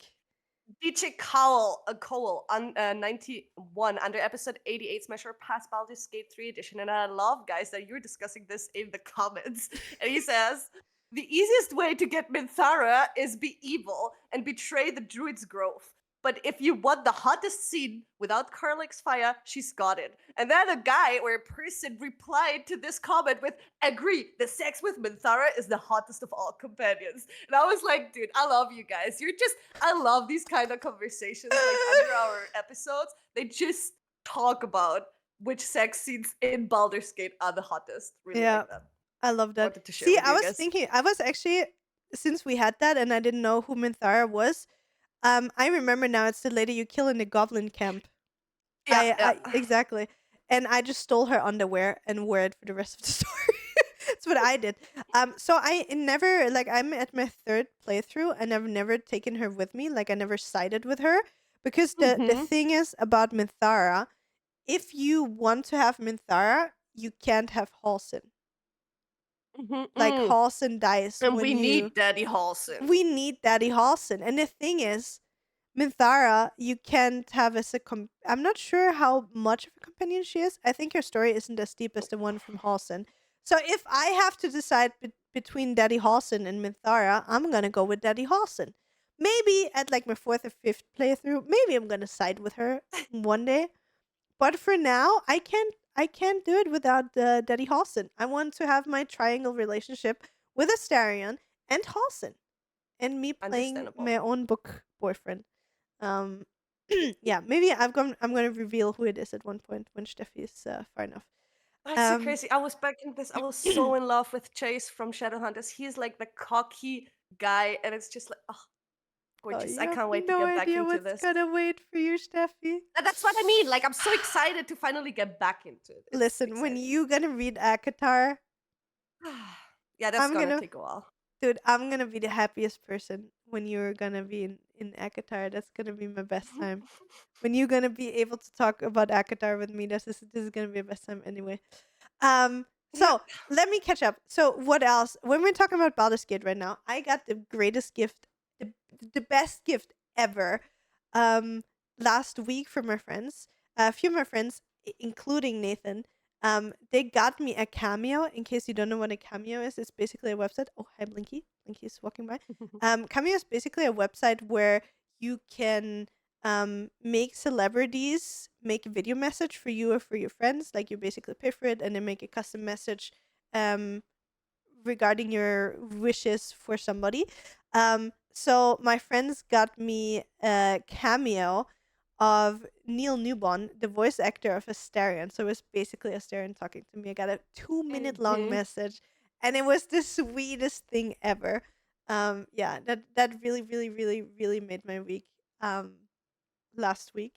DJ Cowell on 91 under episode 88 Smash or Pass Baldur's Gate 3 edition. And I love, guys, that you're discussing this in the comments. And he says, the easiest way to get Minthara is be evil and betray the druid's growth. But if you want the hottest scene without Karlach's fire, she's got it. And then a guy or a person replied to this comment with, agree, the sex with Minthara is the hottest of all companions. And I was like, dude, I love you guys. I love these kind of conversations, like under our episodes. They just talk about which sex scenes in Baldur's Gate are the hottest. Really Yeah, like that. I love that. Wanted to share See, with I you was guys. thinking, I was actually, since we had that and I didn't know who Minthara was, I remember now. It's the lady you kill in the goblin camp. Yeah, yeah. I exactly. And I just stole her underwear and wore it for the rest of the story. That's what I did. So I never, like, I'm at my third playthrough and I've never taken her with me. Like I never sided with her, because the Mm-hmm. thing is about Minthara, if you want to have Minthara, you can't have Halsin. Like Mm-hmm. Halsin dies And when we you. need Daddy Halson. We need Daddy Halsin, and the thing is, Minthara, you can't have as a I'm not sure how much of a companion she is. I think her story isn't as deep as the one from Halson. So if I have to decide between Daddy Halson and Minthara, I'm gonna go with Daddy Halson. Maybe at like my fourth or fifth playthrough, maybe I'm gonna side with her one day. But for now, I can't do it without Daddy Halson. I want to have my triangle relationship with Astarion and Halson, and me playing Understandable. my own book boyfriend. Um, yeah, maybe I'm gonna reveal who it is at one point when Steffi is far enough. That's so Um, crazy. I was back in this. I was so in love with Chase from Shadowhunters. He's like the cocky guy, and it's just like, oh, oh, gorgeous. you I have can't wait to no get back idea into what's this. gonna wait for you, Steffi. That's what I mean. Like, I'm so excited to finally get back into it. It's Listen, when exciting. you gonna read ACOTAR, Yeah, that's I'm gonna gonna, take a while. dude, I'm gonna be the happiest person when you're gonna be in ACOTAR. That's gonna be my best time. When you're gonna be able to talk about ACOTAR with me, this is gonna be the best time anyway. So let me catch up. So what else? When we're talking about Baldur's Gate right now, I got the greatest gift, the, the best gift ever. Um, Last week from my friends, a few of my friends, including Nathan. They got me a Cameo. In case you don't know what a Cameo is, it's basically a website. Oh, hi, Blinky. Blinky's walking by. Cameo is basically a website where you can make celebrities make a video message for you or for your friends. Like you basically pay for it and then make a custom message um, regarding your wishes for somebody. So my friends got me a cameo of Neil Newbon, the voice actor of Astarion. So it was basically Astarion talking to me. I got a 2 minute long message, and it was the sweetest thing ever. Yeah, that really, really, really, really made my week. Last week.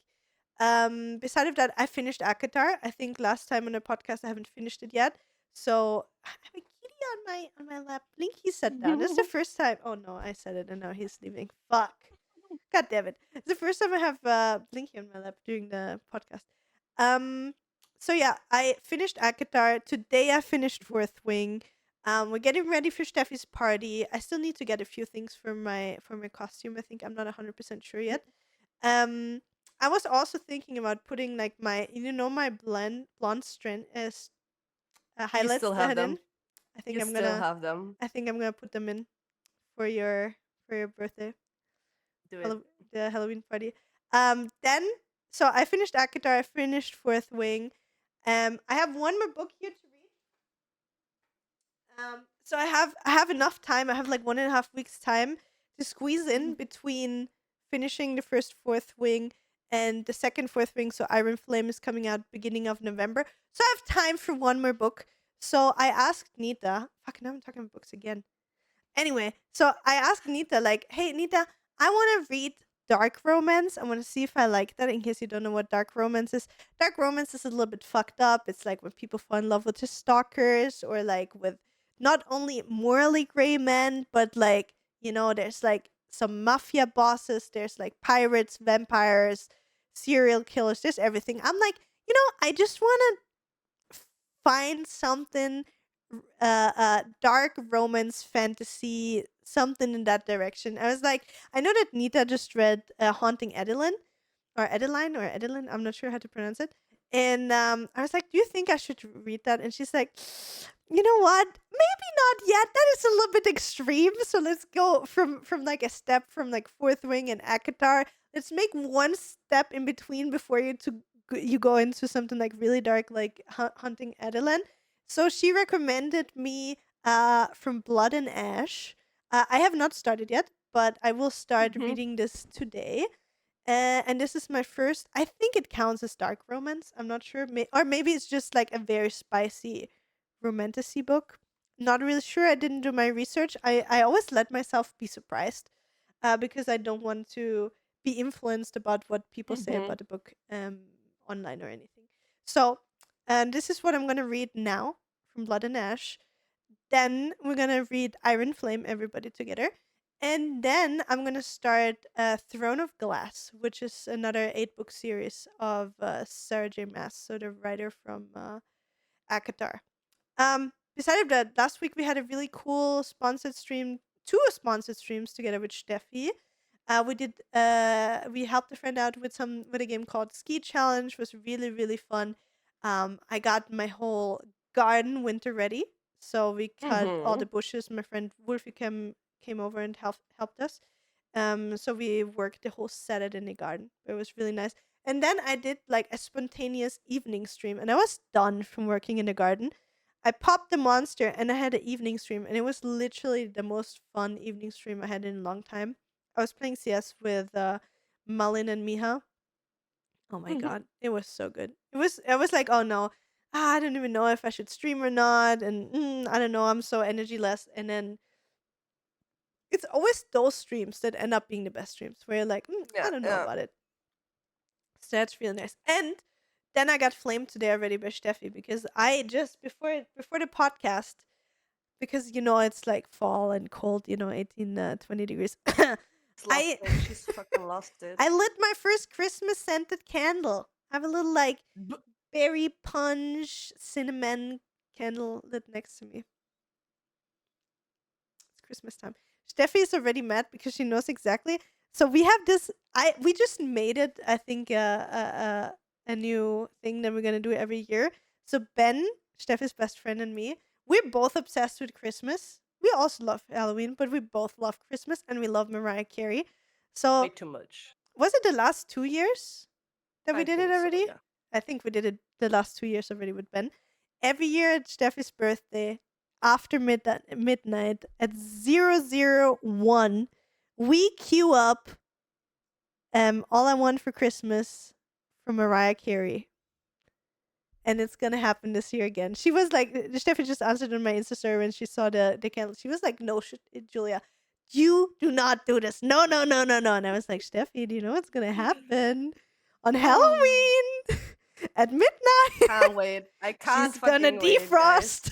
Beside of that, I finished ACOTAR. I think last time on the podcast I haven't finished it yet. So I have a kitty on my lap. Blinky sat down. It's the first time. Oh no, I said it and now he's leaving. Fuck. God damn it. It's the first time I have Blinky on my lap during the podcast. So yeah, I finished ACOTAR. Today I finished Fourth Wing. We're getting ready for Steffi's party. I still need to get a few things for my costume. I think I'm not 100% sure yet. I was also thinking about putting like my my blonde strand as You highlights still that I have had them. in. I think You I'm still gonna have them. I think I'm gonna put them in for your birthday, Do it. the Halloween party. Then so I finished ACOTAR. I finished Fourth Wing. I have one more book here to read. So I have enough time. I have like 1.5 weeks time to squeeze in between finishing the first Fourth Wing and the second Fourth Wing. So Iron Flame is coming out beginning of November. So I have time for one more book. So I asked Nita. Fuck, now I'm talking about books again. Anyway, so I asked Nita, like, hey, Nita, I want to read dark romance. I want to see if I like that. In case you don't know what dark romance is, dark romance is a little bit fucked up. It's like when people fall in love with just stalkers, or like with not only morally gray men, but like, there's like some mafia bosses, there's like pirates, vampires, serial killers, there's everything. I'm like, I just want to find something dark romance fantasy, something in that direction. I was like, I know that Nita just read Haunting Adeline, I'm not sure how to pronounce it. And I was like, do you think I should read that? And she's like, you know what, maybe not yet, that is a little bit extreme, so let's go from like a step from like Fourth Wing and ACOTAR. Let's make one step in between before you go into something like really dark, like Hunting Adeline. So she recommended me from Blood and Ash. I have not started yet, but I will start reading this today. And this is my first. I think it counts as dark romance. I'm not sure, or maybe it's just like a very spicy romantasy book. Not really sure. I didn't do my research. I always let myself be surprised, because I don't want to be influenced about what people say about the book online or anything. So, and this is what I'm gonna read now from Blood and Ash. Then we're gonna read Iron Flame, everybody together. And then I'm gonna start Throne of Glass, which is another 8-book series of Sarah J. Maas, so the writer from ACOTAR. Beside of that, last week we had a really cool sponsored stream, two sponsored streams together with Stefie. We helped a friend out with a game called Ski Challenge. It was really, really fun. I got my whole garden winter ready. So we cut all Mm-hmm. the bushes. My friend Wolfie came over and helped us. So we worked the whole Saturday in the garden. It was really nice. And then I did like a spontaneous evening stream, and I was done from working in the garden. I popped the monster, and I had an evening stream, and it was literally the most fun evening stream I had in a long time. I was playing CS with Malin and Miha. Oh my god, it was so good. I was like, oh no, I don't even know if I should stream or not, and I don't know, I'm so energyless. And then it's always those streams that end up being the best streams, where you're like, I Yeah, don't know yeah. about it. So that's really nice. And then I got flamed today already by Steffi because I just before the podcast, because it's like fall and cold, 18 20 degrees. She's lost I it. She's fucking lost it. I lit my first Christmas scented candle. I have a little like B- berry punch cinnamon candle lit next to me. It's Christmas time. Steffi is already mad because she knows exactly. So we have this. We just made it. I think a new thing that we're gonna do every year. So Ben, Steffi's best friend, and me, we're both obsessed with Christmas. We also love Halloween, but we both love Christmas and we love Mariah Carey. Way So too much. was it the last 2 years that we I did it think so, already? yeah. I think we did it the last 2 years already with Ben. Every year at Steffi's birthday, after midnight at 001, we queue up All I Want for Christmas from Mariah Carey. And it's gonna happen this year again. She was like, Steffi just answered on my Insta story when she saw the candle. She was like, no, Julia, you do not do this. No, no, no, no, no. And I was like, Steffi, do you know what's gonna happen on Halloween at midnight? Can't wait. I can't She's gonna fucking wait, guys. defrost.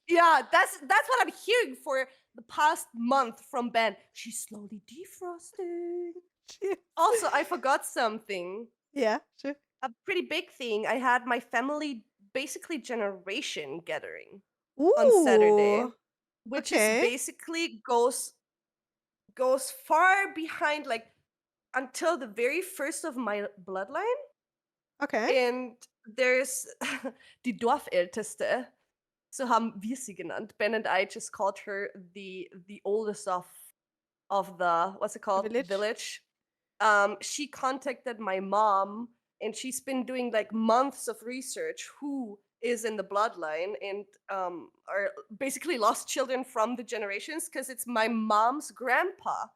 Yeah, that's what I'm hearing for the past month from Ben. She's slowly defrosting. Also, I forgot something. Yeah, sure. A pretty big thing. I had my family basically generation gathering Ooh, on Saturday, which is okay. basically goes far behind, like until the very first of my bloodline. Okay. And there's die Dorfälteste, so haben wir sie genannt. Ben and I just called her the oldest of the, what's it called, Village. She contacted my mom, and she's been doing like months of research who is in the bloodline and are basically lost children from the generations, because it's my mom's grandpa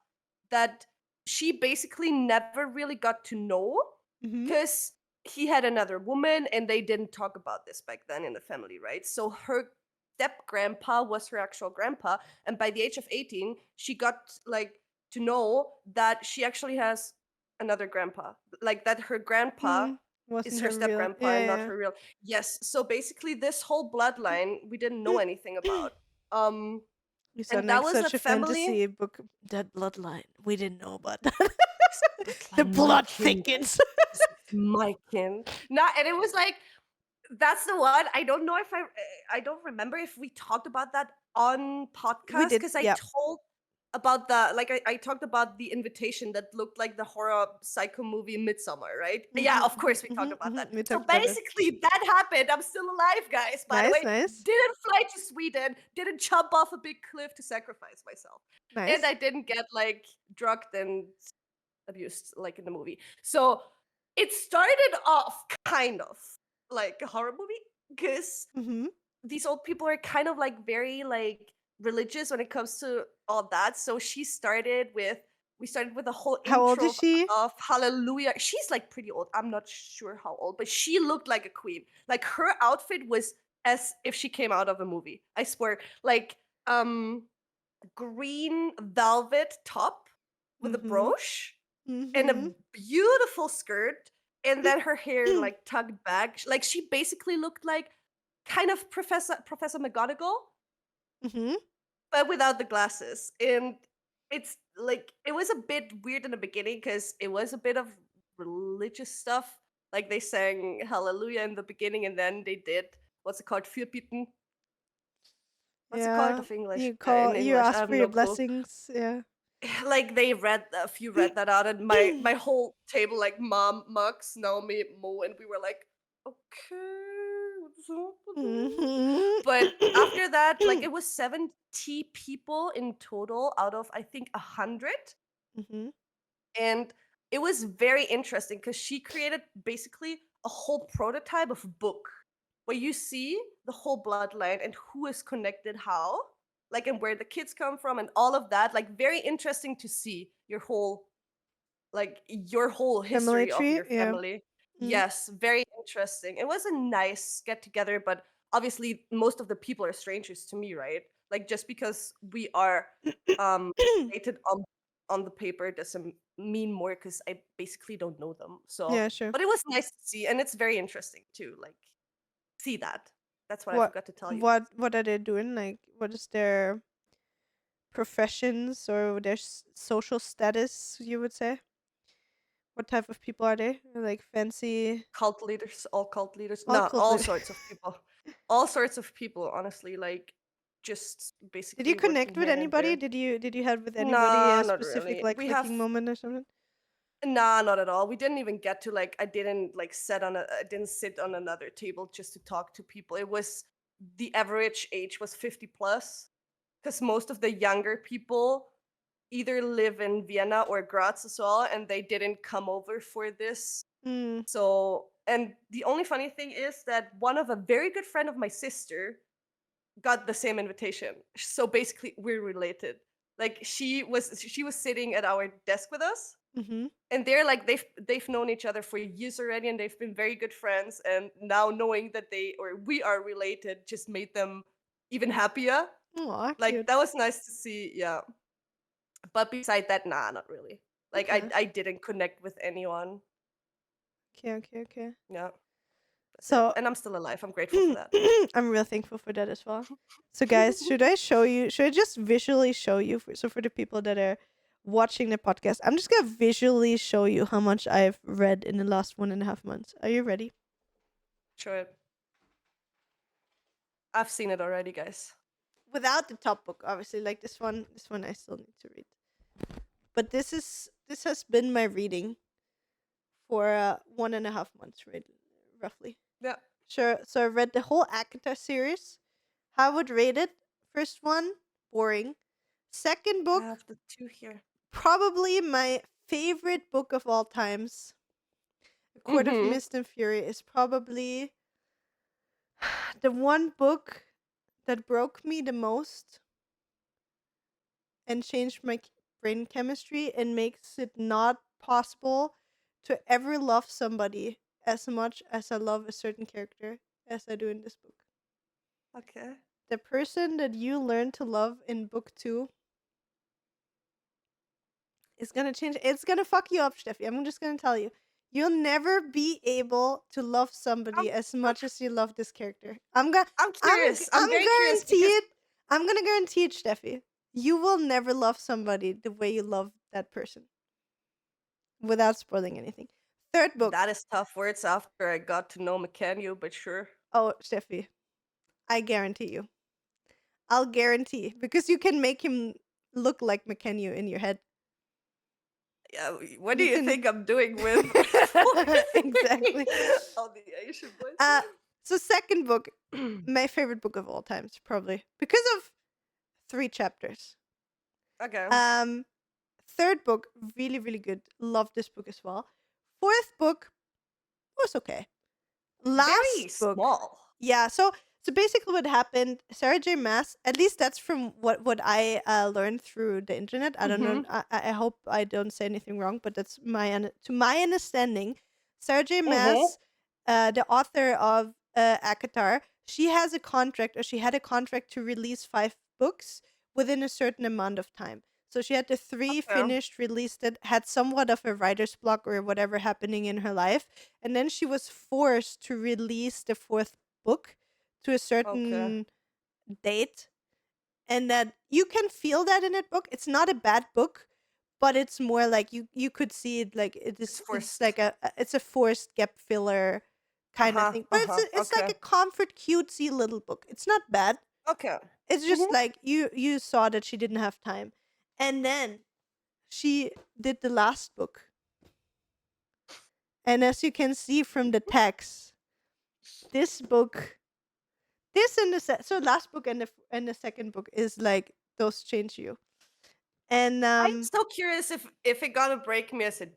that she basically never really got to know, because he had another woman and they didn't talk about this back then in the family, right? So her step grandpa was her actual grandpa, and by the age of 18 she got like to know that she actually has another grandpa, like that her grandpa is her step grandpa and not her real. Yes, so basically this whole bloodline we didn't know anything about. You sound And that like was such a family fantasy book. That bloodline, we didn't know about that. The blood thickens. My kin. Nah, and it was like, that's the one. I don't know if I don't remember if we talked about that on podcast, did, because I yeah. told about the, like I talked about the invitation that looked like the horror psycho movie Midsummer, right? Yeah, of course we talked about that. We So talked about it. basically that happened. I'm still alive, guys, by the way. Nice. Didn't fly to Sweden, didn't jump off a big cliff to sacrifice myself. Nice. And I didn't get like drugged and abused like in the movie. So it started off kind of like a horror movie, because these old people are kind of like very like religious when it comes to all that. So we started with a whole How old intro is she? of Hallelujah. She's like pretty old. I'm not sure how old, but she looked like a queen. Like her outfit was as if she came out of a movie. I swear. Like green velvet top with a brooch and a beautiful skirt, and then her hair like tugged back. Like she basically looked like kind of Professor McGonagall, but without the glasses. And it's like, it was a bit weird in the beginning because it was a bit of religious stuff. Like they sang Hallelujah in the beginning, and then they did, what's it called, Fürbieten. What's it called of English? You ask for your blessings. Yeah. Like they read that out, and my whole table, like mom, Max, Naomi, Mo, and we were like, okay, what's happening? But after that, like it was 70 people in total out of I think 100. Mm-hmm. And it was very interesting because she created basically a whole prototype of book where you see the whole bloodline and who is connected how, like, and where the kids come from and all of that. Like, very interesting to see your whole Family history of tree, your yeah. family. Mm. Yes, very interesting. It was a nice get together, but obviously most of the people are strangers to me, right? Like, just because we are related on the paper doesn't mean more because I basically don't know them. So, Yeah, sure. but it was nice to see, and it's very interesting to like see that. That's what I What forgot to tell you. what are they doing? Like, what is their professions or their social status? You would say. What type of people are they? Like fancy, Cult leaders, all cult leaders, all no, cult all leaders. sorts of people, all sorts of people. Honestly, like just Did you basically working connect with here and anybody? there. Did you have with anybody Nah, a not specific really. like We have clicking moment or something? Nah, not at all. We didn't even get to like I didn't sit on another table just to talk to people. It was the average age was 50 plus because most of the younger people either live in Vienna or Graz as well, and they didn't come over for this. Mm. So, and the only funny thing is that one of a very good friend of my sister got the same invitation. So basically, we're related. Like she was sitting at our desk with us, Mm-hmm. and they're like they've known each other for years already, and they've been very good friends. And now knowing that we are related just made them even happier. Aw, Like cute. that was nice to see. Yeah, but beside that, nah, not really. Like Okay. I didn't connect with anyone. Okay. Yeah, that's it. So And I'm still alive. I'm grateful for that. I'm real thankful for that as well. So guys, should I show you? Should I just visually show you? So for the people that are watching the podcast, I'm just gonna visually show you how much I've read in the last 1.5 months. Are you ready? Sure. I've seen it already, guys. Without the top book, obviously. Like this one. This one I still need to read. But this has been my reading for 1.5 months, right? Roughly. Yeah. Sure. So I read the whole ACOTAR series. How I would rate it? First one, boring. Second I book, have the two here. probably my favorite book of all times. A Court of Mm-hmm. Mist and Fury is probably the one book that broke me the most and changed my brain chemistry and makes it not possible to ever love somebody as much as I love a certain character as I do in this book. Okay. The person that you learn to love in book 2 is gonna change. It's gonna fuck you up, Steffi. I'm just gonna tell you. You'll never be able to love I'm somebody as much as you love this character. I'm gonna. I'm I'm. curious. I'm I'm very curious guarantee because it. I'm gonna guarantee it, Steffi. You will never love somebody the way you love that person, without spoiling anything. Third book. that is tough words after I got to know McCann, but sure. Oh, Steffi, I guarantee you. I'll guarantee because you can make him look like McKenna in your head. Yeah, what do You you can think I'm doing with exactly. all the Asian boys? So second book, my favorite book of all times, probably because of 3 chapters. Okay. Third book, really, really good. Love this book as well. Fourth book was okay. Last Very book, small. yeah. So basically, what happened? Sarah J. Maas. At least that's from what I learned through the internet. I don't know. I hope I don't say anything wrong, but that's to my understanding. Sarah J. Maas, the author of ACOTAR, she has a contract, or she had a contract to release 5 books within a certain amount of time. So she had the 3 Okay. finished, released it, had somewhat of a writer's block or whatever happening in her life, and then she was forced to release the 4th book to a certain date, and that you can feel that in that book. It's not a bad book, but it's more like you could see it like it's forced. like it's a forced gap filler kind of thing. But it's like a comfort cutesy little book. It's not bad. Okay. It's just like you saw that she didn't have time. And then she did the last book. And as you can see from the text, this book this and so last book and the second book is like those change you. And I'm so curious if it gonna break me as it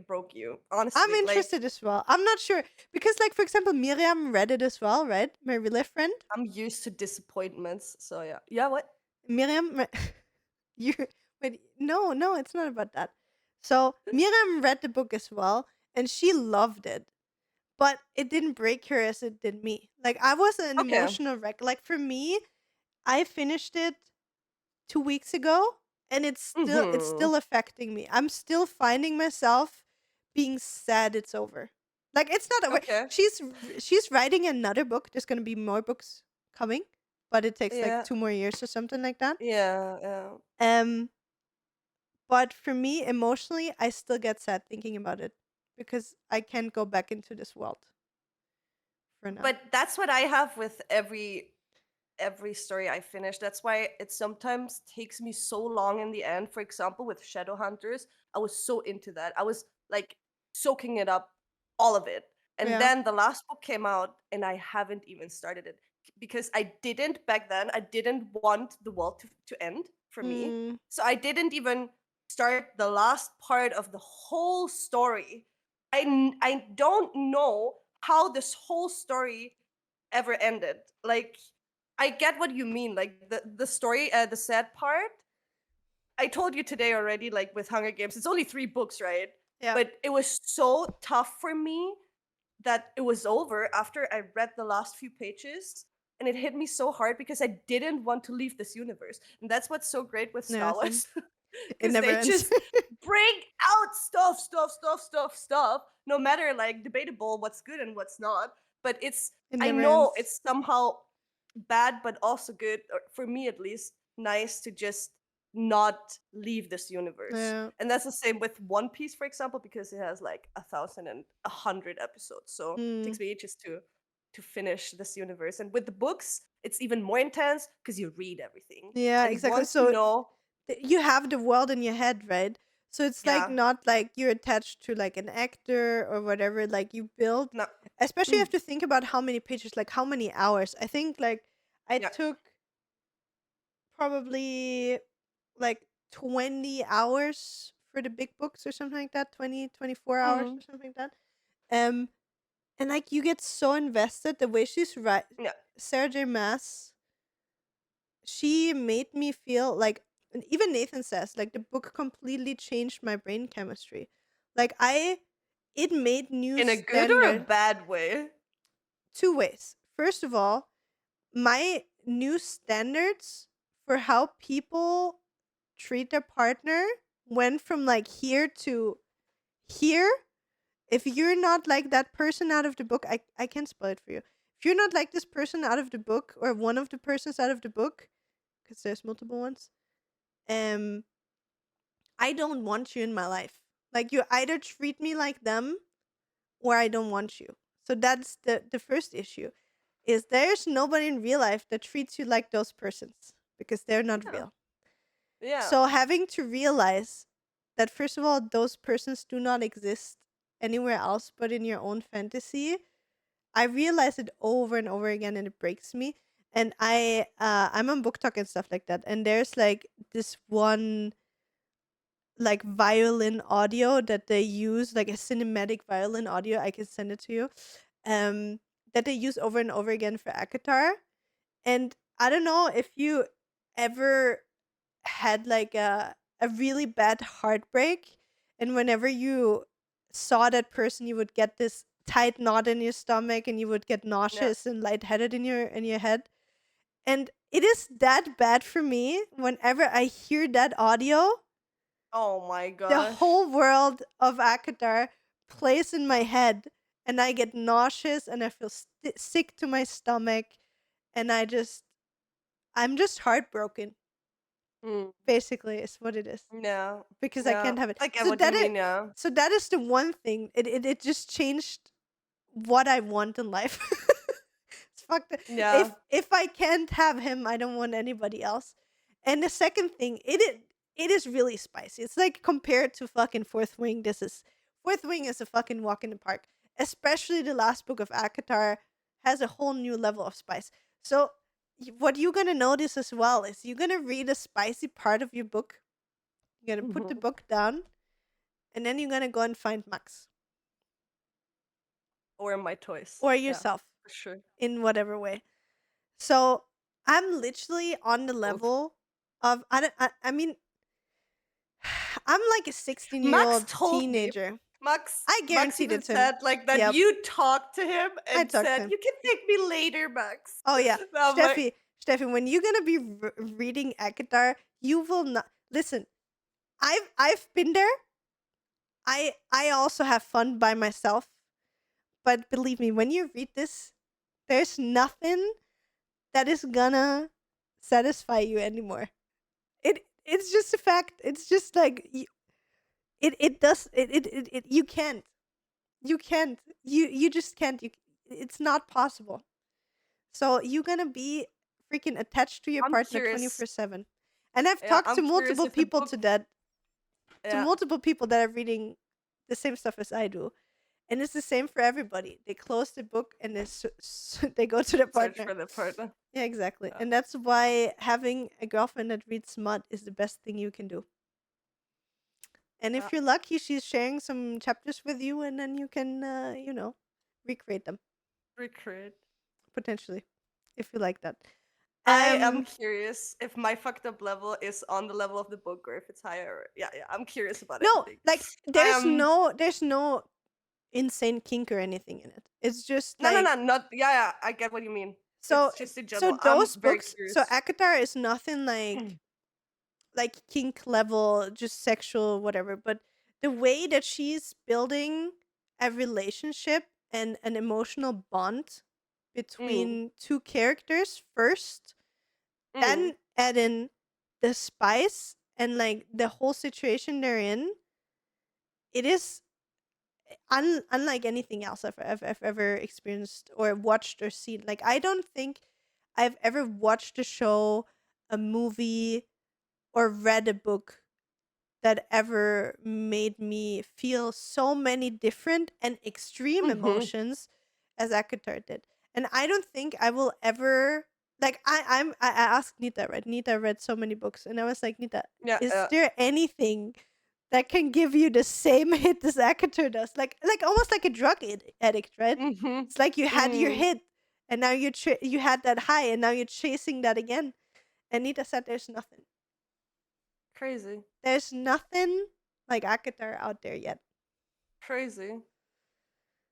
broke you. Honestly, I'm interested as well. I'm not sure because, like, for example, Miriam read it as well, right? My real life friend I'm used to disappointments. So yeah, yeah. What? Miriam. You wait, no, it's not about that. So Miriam read the book as well, and she loved it, but it didn't break her as it did me. Like I was an Okay. emotional wreck. Like for me, I finished it 2 weeks ago, and it's Mm-hmm. still affecting me. I'm still finding myself being sad it's over. Like it's not over. Okay. She's writing another book. There's gonna be more books coming, but it takes like Yeah. 2 more years or something like that. Yeah. Yeah. Um, but for me, emotionally, I still get sad thinking about it because I can't go back into this world for now. But that's what I have with every story I finish. That's why it sometimes takes me so long in the end. For example, with Shadowhunters, I was so into that. I was like soaking it up, all of it. And Yeah. then the last book came out and I haven't even started it because I didn't back then, I didn't want the world to end for me. Mm, So I didn't even start the last part of the whole story. I don't know how this whole story ever ended. Like I get what you mean. Like the story, the sad part. I told you today already. Like with Hunger Games, it's only 3 books, right? yeah. But it was so tough for me that it was over after I read the last few pages, and it hit me so hard because I didn't want to leave this universe, and that's what's so great with Yeah, Star same. Wars, It because never they ends. just bring out stuff, no matter like debatable what's good and what's not. But it's It I never know ends. it's somehow bad, but also good, or for me at least, nice to just not leave this universe. Yeah. And that's the same with One Piece, for example, because it has like 1,100 episodes. So it Mm. takes me ages to finish this universe. And with the books, it's even more intense because you read everything Yeah, and exactly. want to So know. you have the world in your head, right? So it's like Yeah, not like you're attached to like an actor or whatever. Like you build, no, especially you have to think about how many pages, like how many hours. I think like I yeah, took probably like 20 hours for the big books or something like that, 24 hours mm, or something like that. Um, and like you get so invested the way she's right. yeah, Sarah J. Maas, she made me feel like, and even Nathan says, like the book completely changed my brain chemistry. Like it made new in a good or a standard bad way. 2 ways. First of all, my new standards for how people treat their partner went from like here to here. If you're not like that person out of the book, I can't spoil it for you. If you're not like this person out of the book or one of the persons out of the book, because there's multiple ones, um, I don't want you in my life. Like you either treat me like them or I don't want you. So that's the first issue. Is there's nobody in real life that treats you like those persons because they're not Yeah, real. yeah, So having to realize that first of all those persons do not exist anywhere else but in your own fantasy, I realize it over and over again and it breaks me. And I'm on book talk and stuff like that, and there's like this one like violin audio that they use, like a cinematic violin audio. I can send it to you. Um, that they use over and over again for ACOTAR. And I don't know if you ever had like a really bad heartbreak, and whenever you saw that person, you would get this tight knot in your stomach, and you would get yeah. nauseous and lightheaded in your head. And it is that bad for me whenever I hear that audio. Oh my The gosh. whole world of ACOTAR plays in my head, and I get nauseous and I feel sick to my stomach, and I'm just heartbroken. Mm, Basically, is what it is yeah, because I yeah. can't have it. I get what you mean. Yeah. So that is the one thing. It just changed what I want in life. It's fucked. Yeah. If I can't have him, I don't want anybody else. And the second thing, it is really spicy. It's like compared to fucking Fourth Wing. Fourth Wing is a fucking walk in the park. Especially the last book of ACOTAR has a whole new level of spice. So what you're gonna notice as well is you're gonna read a spicy part of your book. You're gonna put the Mhm. book down, and then you're gonna go and find Max Or my toys. or Yeah, yourself for sure. in whatever way. So I'm literally on the Both. level of I mean I'm like a 16-year-old Max told me. teenager. Max I Max guaranteed even it to him. said like that Yep, you talked to him I and talked to said him. you can take me later, Max. Oh yeah, And I'm like, Steffi, when you're gonna be reading ACOTAR, you will not listen. I've been there. I also have fun by myself, but believe me, when you read this, there's nothing that is gonna satisfy you anymore. It's just a fact. It's just like it does it you can't. You can't. You just can't. It's not possible. So you're gonna be freaking attached to your I'm partner curious. 24/7. And I've Yeah, talked to I'm curious multiple if the people book. to Yeah, multiple people that are reading the same stuff as I do. And it's the same for everybody. They close the book and they go to their search partner. for the partner. Yeah, exactly. Yeah. And that's why having a girlfriend that reads smut is the best thing you can do. And Yeah. if you're lucky, she's sharing some chapters with you, and then you can, recreate them Recruit. potentially, if you like that. I am Um, curious if my fucked up level is on the level of the book or if it's higher. Yeah, yeah. I'm curious about no, everything. like I am. there's no insane kink or anything in it. It's just No, no, like no, not. Yeah, yeah. I get what you mean. so It's just in so general. I'm those very books. So curious. ACOTAR is nothing like kink level, just sexual, whatever. But the way that she's building a relationship and an emotional bond Mm, between two characters first, mm, then add in the spice and like the whole situation they're in, it is unlike anything else I've ever experienced or watched or seen. Like, I don't think I've ever watched a show, a movie, or read a book that ever made me feel so many different and extreme mm-hmm. emotions as Akatar did. And I don't think I will ever like I asked Nita, right? Nita read so many books and I was like, Nita, Yeah, is there anything that can give you the same hit as Akatar does? Like almost like a drug addict, right? mm-hmm. It's like you had your Mm. hit and now you had that high and now you're chasing that again. And Nita said there's nothing. Crazy. There's nothing like Akatar out there yet. Crazy.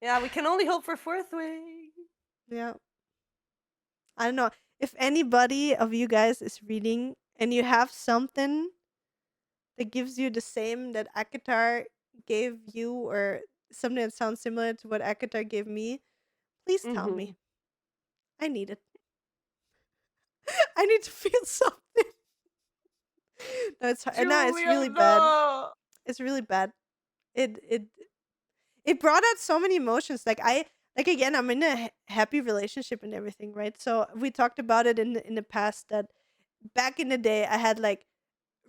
Yeah, we can only hope for fourth wing. Yeah. I don't know. If anybody of you guys is reading and you have something that gives you the same that Akatar gave you or something that sounds similar to what Akatar gave me, please tell Mm-hmm. me. I need it. I need to feel something. No, it's hard. No, it's Julia, really bad. no. It's really bad. It it it brought out so many emotions. Like again, I'm in a happy relationship and everything, right? So we talked about it in the past that back in the day I had like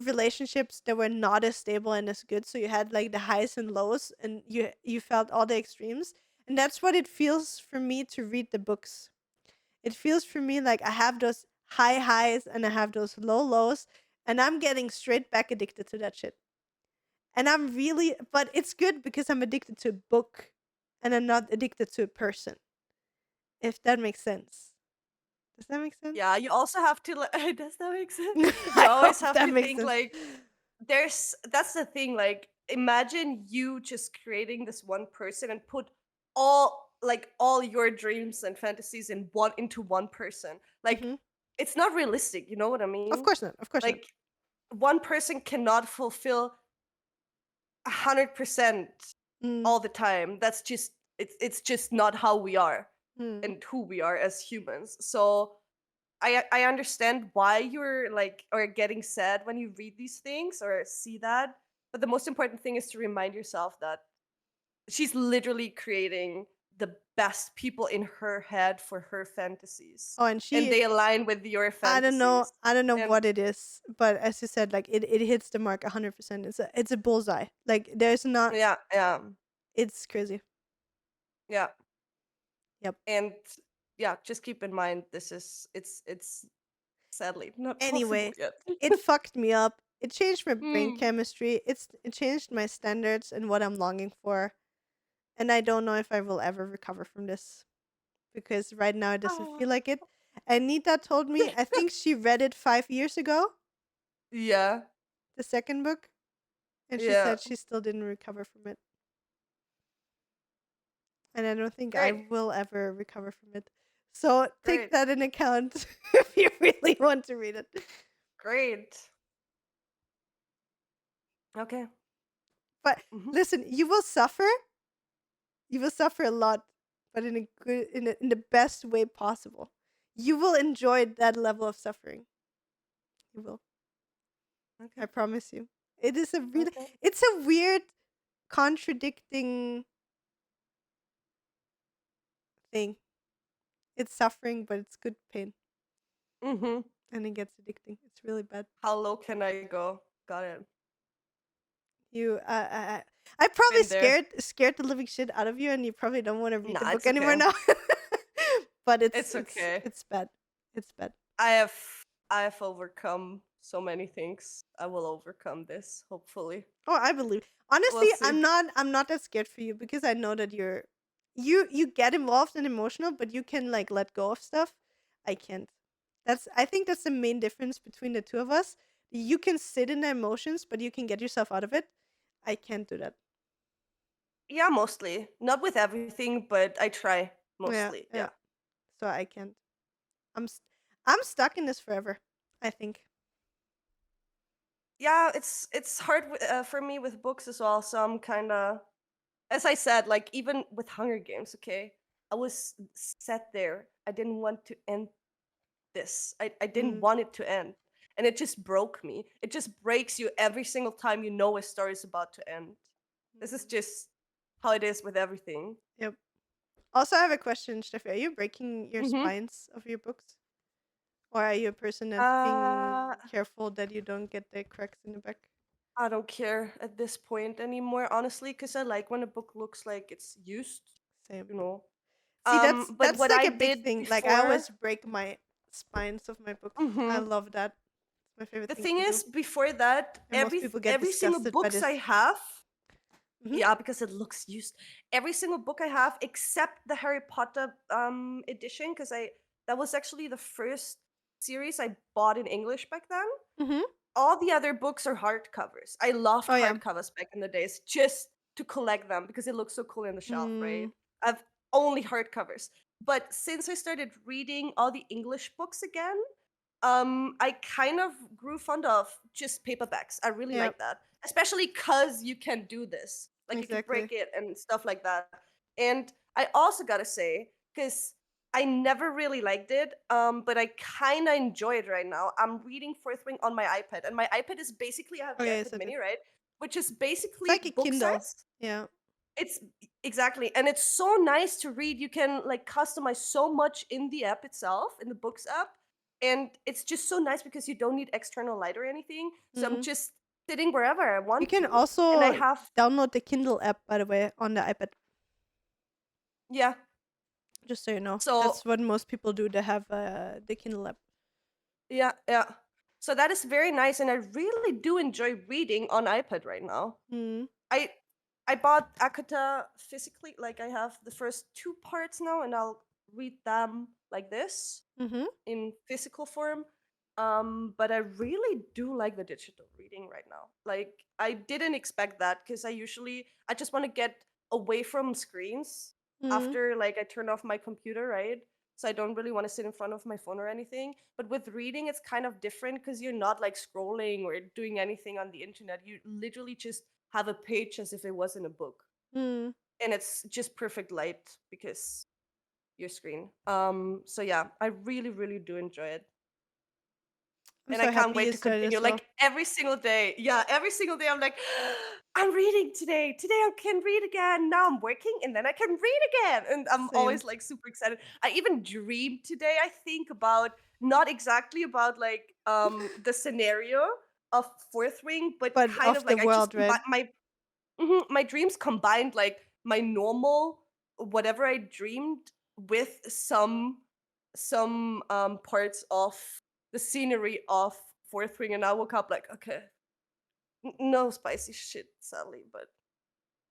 relationships that were not as stable and as good. So you had like the highs and lows and you felt all the extremes. And that's what it feels for me to read the books. It feels for me like I have those high highs and I have those low lows and I'm getting straight back addicted to that shit. And I'm really, but it's good because I'm addicted to a book and I'm not addicted to a person. If that makes sense. Does that make sense? Yeah, you also have to like does that make sense? You I always hope have that to makes think sense. like that's the thing, like imagine you just creating this one person and put all your dreams and fantasies into one person. Like Hmm. it's not realistic, you know what I Of mean? course not. Of course not. Like one person cannot fulfill 100% Mm, all the time. That's just it's just not how we are mm. and who we are as humans. So I understand why you're like or getting sad when you read these things or see that, but the most important thing is to remind yourself that she's literally creating the best people in her head for her fantasies, Oh, and and they align with your I don't know. fantasies. I don't know And what it is, but as you said, like it hits the mark 100%. It's a bullseye. Like there's not. yeah, yeah, It's crazy. yeah, Yep. and yeah, just keep in mind this is it's sadly not possible Anyway, yet. it fucked me up. It changed my brain Mm. chemistry. It changed my standards and what I'm longing for. And I don't know if I will ever recover from this because right now it doesn't Ah. feel like it. Anita told me, I think she read it 5 years ago, Yeah, the second book, and she yeah, said she still didn't recover from it. And I don't think I great, will ever recover from it. So take great, that in account if you really want to read it. great. Okay. But Hmm. listen, you will suffer. You will suffer a lot, but in a good, in the best way possible. You will enjoy that level of suffering. You will. Okay, I promise you. It is a really. okay. It's a weird, contradicting thing. It's suffering, but it's good pain, Mm-hmm. and it gets addicting. It's really bad. How low can I go? Got it. You, I probably Been there. scared the living shit out of you, and you probably don't want to read the Nah, book it's anymore okay. now. But It's okay. it's bad. It's bad. I have I have overcome so many things. I will overcome this, hopefully. Oh, I believe. We'll Honestly, see. I'm not that scared for you because I know that you get involved and emotional, but you can like let go of stuff. I can't. I think that's the main difference between the two of us. You can sit in the emotions, but you can get yourself out of it. I can't do that. Yeah, mostly. Not with everything, but I try Yeah, mostly. yeah. Yeah. So I can't. I'm st- I'm stuck in this forever. I think. Yeah, it's hard for me with books as well. So I'm kind of, as I said, like even with Hunger Games. Okay, I was sat there. I didn't want to end this. I didn't Mm. want it to end, and it just broke me. It just breaks you every single time you know a story is about to end. This is just how it is with everything. Yep. Also, I have a question, Steffi. Are you breaking your Mm-hmm. spines of your books? Or are you a person that's being Uh, careful that you don't get the cracks in the back? I don't care at this point anymore, honestly, because I like when a book looks like it's used, Same. you know. See, But that's what like I a big did thing. Like I before, always break my spines of my books. I hmm love that. It's my favorite the thing thing to do. is, before that, And most people get every single disgusted by books I this. have, Hmm. yeah, because it looks used. Every single book I have, except the Harry Potter edition, because I that was actually the first series I bought in English back then. Hmm. All the other books are hardcovers. I loved Oh yeah. hardcovers back in the days just to collect them because it looks so cool in the shelf, Mm, right? I've only hardcovers. But since I started reading all the English books again, I kind of grew fond of just paperbacks. I really yeah. like that, especially because you can do this. Like you can Exactly. break it and stuff like that. And I also gotta say, because I never really liked it, but I kind of enjoy it right now. I'm reading Fourth Wing on my iPad, and my iPad is basically, I have Oh the yeah, iPad it's okay. Mini, right? Which is It's basically like a book Kindle. size. Yeah. It's exactly, and it's so nice to read. You can like customize so much in the app itself, in the books app, and it's just so nice because you don't need external light or anything. So I'm Mm. just sitting wherever I You want can to, and I also have download the Kindle app, by the way, on the iPad. yeah. Just so you know, So that's what most people do. They have the Kindle app. yeah, yeah. So that is very nice, and I really do enjoy reading on iPad right now. Mm. I I bought ACOTAR physically, like I have the first two parts now, and I'll read them like this Mm-hmm. in physical form. But I really do like the digital reading right now. Like I didn't expect that because I just want to get away from screens Mm. after like I turn off my computer, right? So I don't really want to sit in front of my phone or anything. But with reading, it's kind of different because you're not like scrolling or doing anything on the internet. You literally just have a page as if it was in a book. Mm. And it's just perfect light because your screen. So yeah, I really, really do enjoy it. I'm And I so can't happy wait you to started continue. as well. Like every single day. Yeah, every single day I'm like, I'm reading today. Today I can read again. Now I'm working and then I can read again. And I'm Same. always like super excited. I even dreamed today, I think, about not exactly about like the scenario of Fourth Wing, but But kind of of the like I just world, right? my dreams combined like my normal whatever I dreamed with some some parts of the scenery of Fourth Ring, and I woke up like, okay, no spicy shit, Sally, but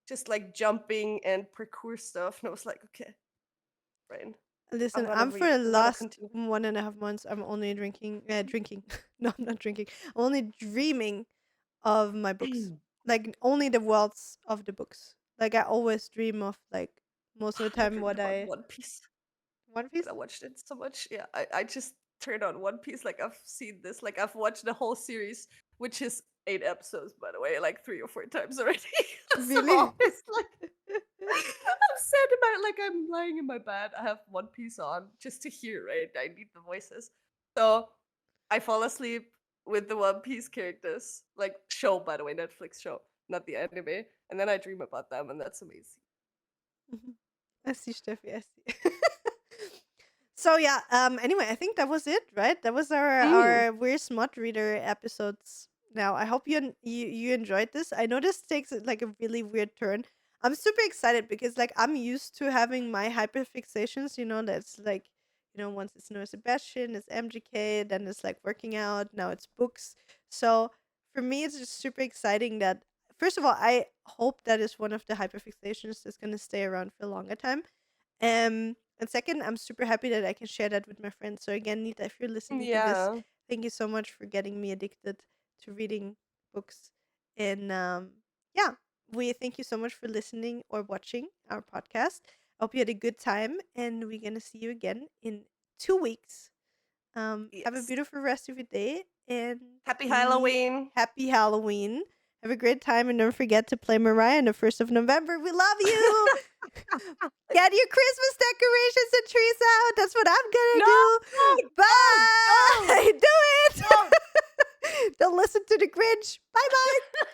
just like jumping and parkour stuff. And I was like, okay, Brain, I'm Listen, gonna I'm for read. the I'm gonna last continue. 1.5 months, I'm only drinking. No, I'm not drinking. I'm only dreaming of my books. Like only the worlds of the books. Like I always dream of like most of the I time dreamed what about I One Piece One when Piece. I watched it so much. Yeah, I just turned on One Piece. Like I've seen this. Like I've watched the whole series, which is 8 episodes, by the way, like 3 or 4 times already. So Really? it's like I'm sad about like I'm lying in my bed. I have One Piece on just to hear it. I need the voices. So I fall asleep with the One Piece characters. Like show, by the way, Netflix show, not the anime. And then I dream about them, and that's amazing. Mhm. I see, Steffi. I see. So yeah. Anyway, I think that was it, right? That was Mm. our We're Smut Reader episodes. Now, I hope you enjoyed this. I know this takes like a really weird turn. I'm super excited because like I'm used to having my hyperfixations. That's like once it's Noah Sebastian, it's MGK, then it's like working out. Now it's books. So for me, it's just super exciting that first of all, I hope that is one of the hyperfixations that's gonna stay around for a longer time. And second, I'm super happy that I can share that with my friends. So again, Nita, if you're listening to this, Yeah. thank you so much for getting me addicted to reading books. And yeah, we thank you so much for listening or watching our podcast. I hope you had a good time, and we're gonna see you again in 2 weeks. Have a Yes. beautiful rest of your day, and Happy be Halloween. happy Halloween. Have a great time, and don't forget to play Mariah on the 1st of November. We love you. Get your Christmas decorations and trees out. That's what I'm gonna No, do. don't, don't, Bye. Do don't. it. Don't listen to the Grinch. Bye bye.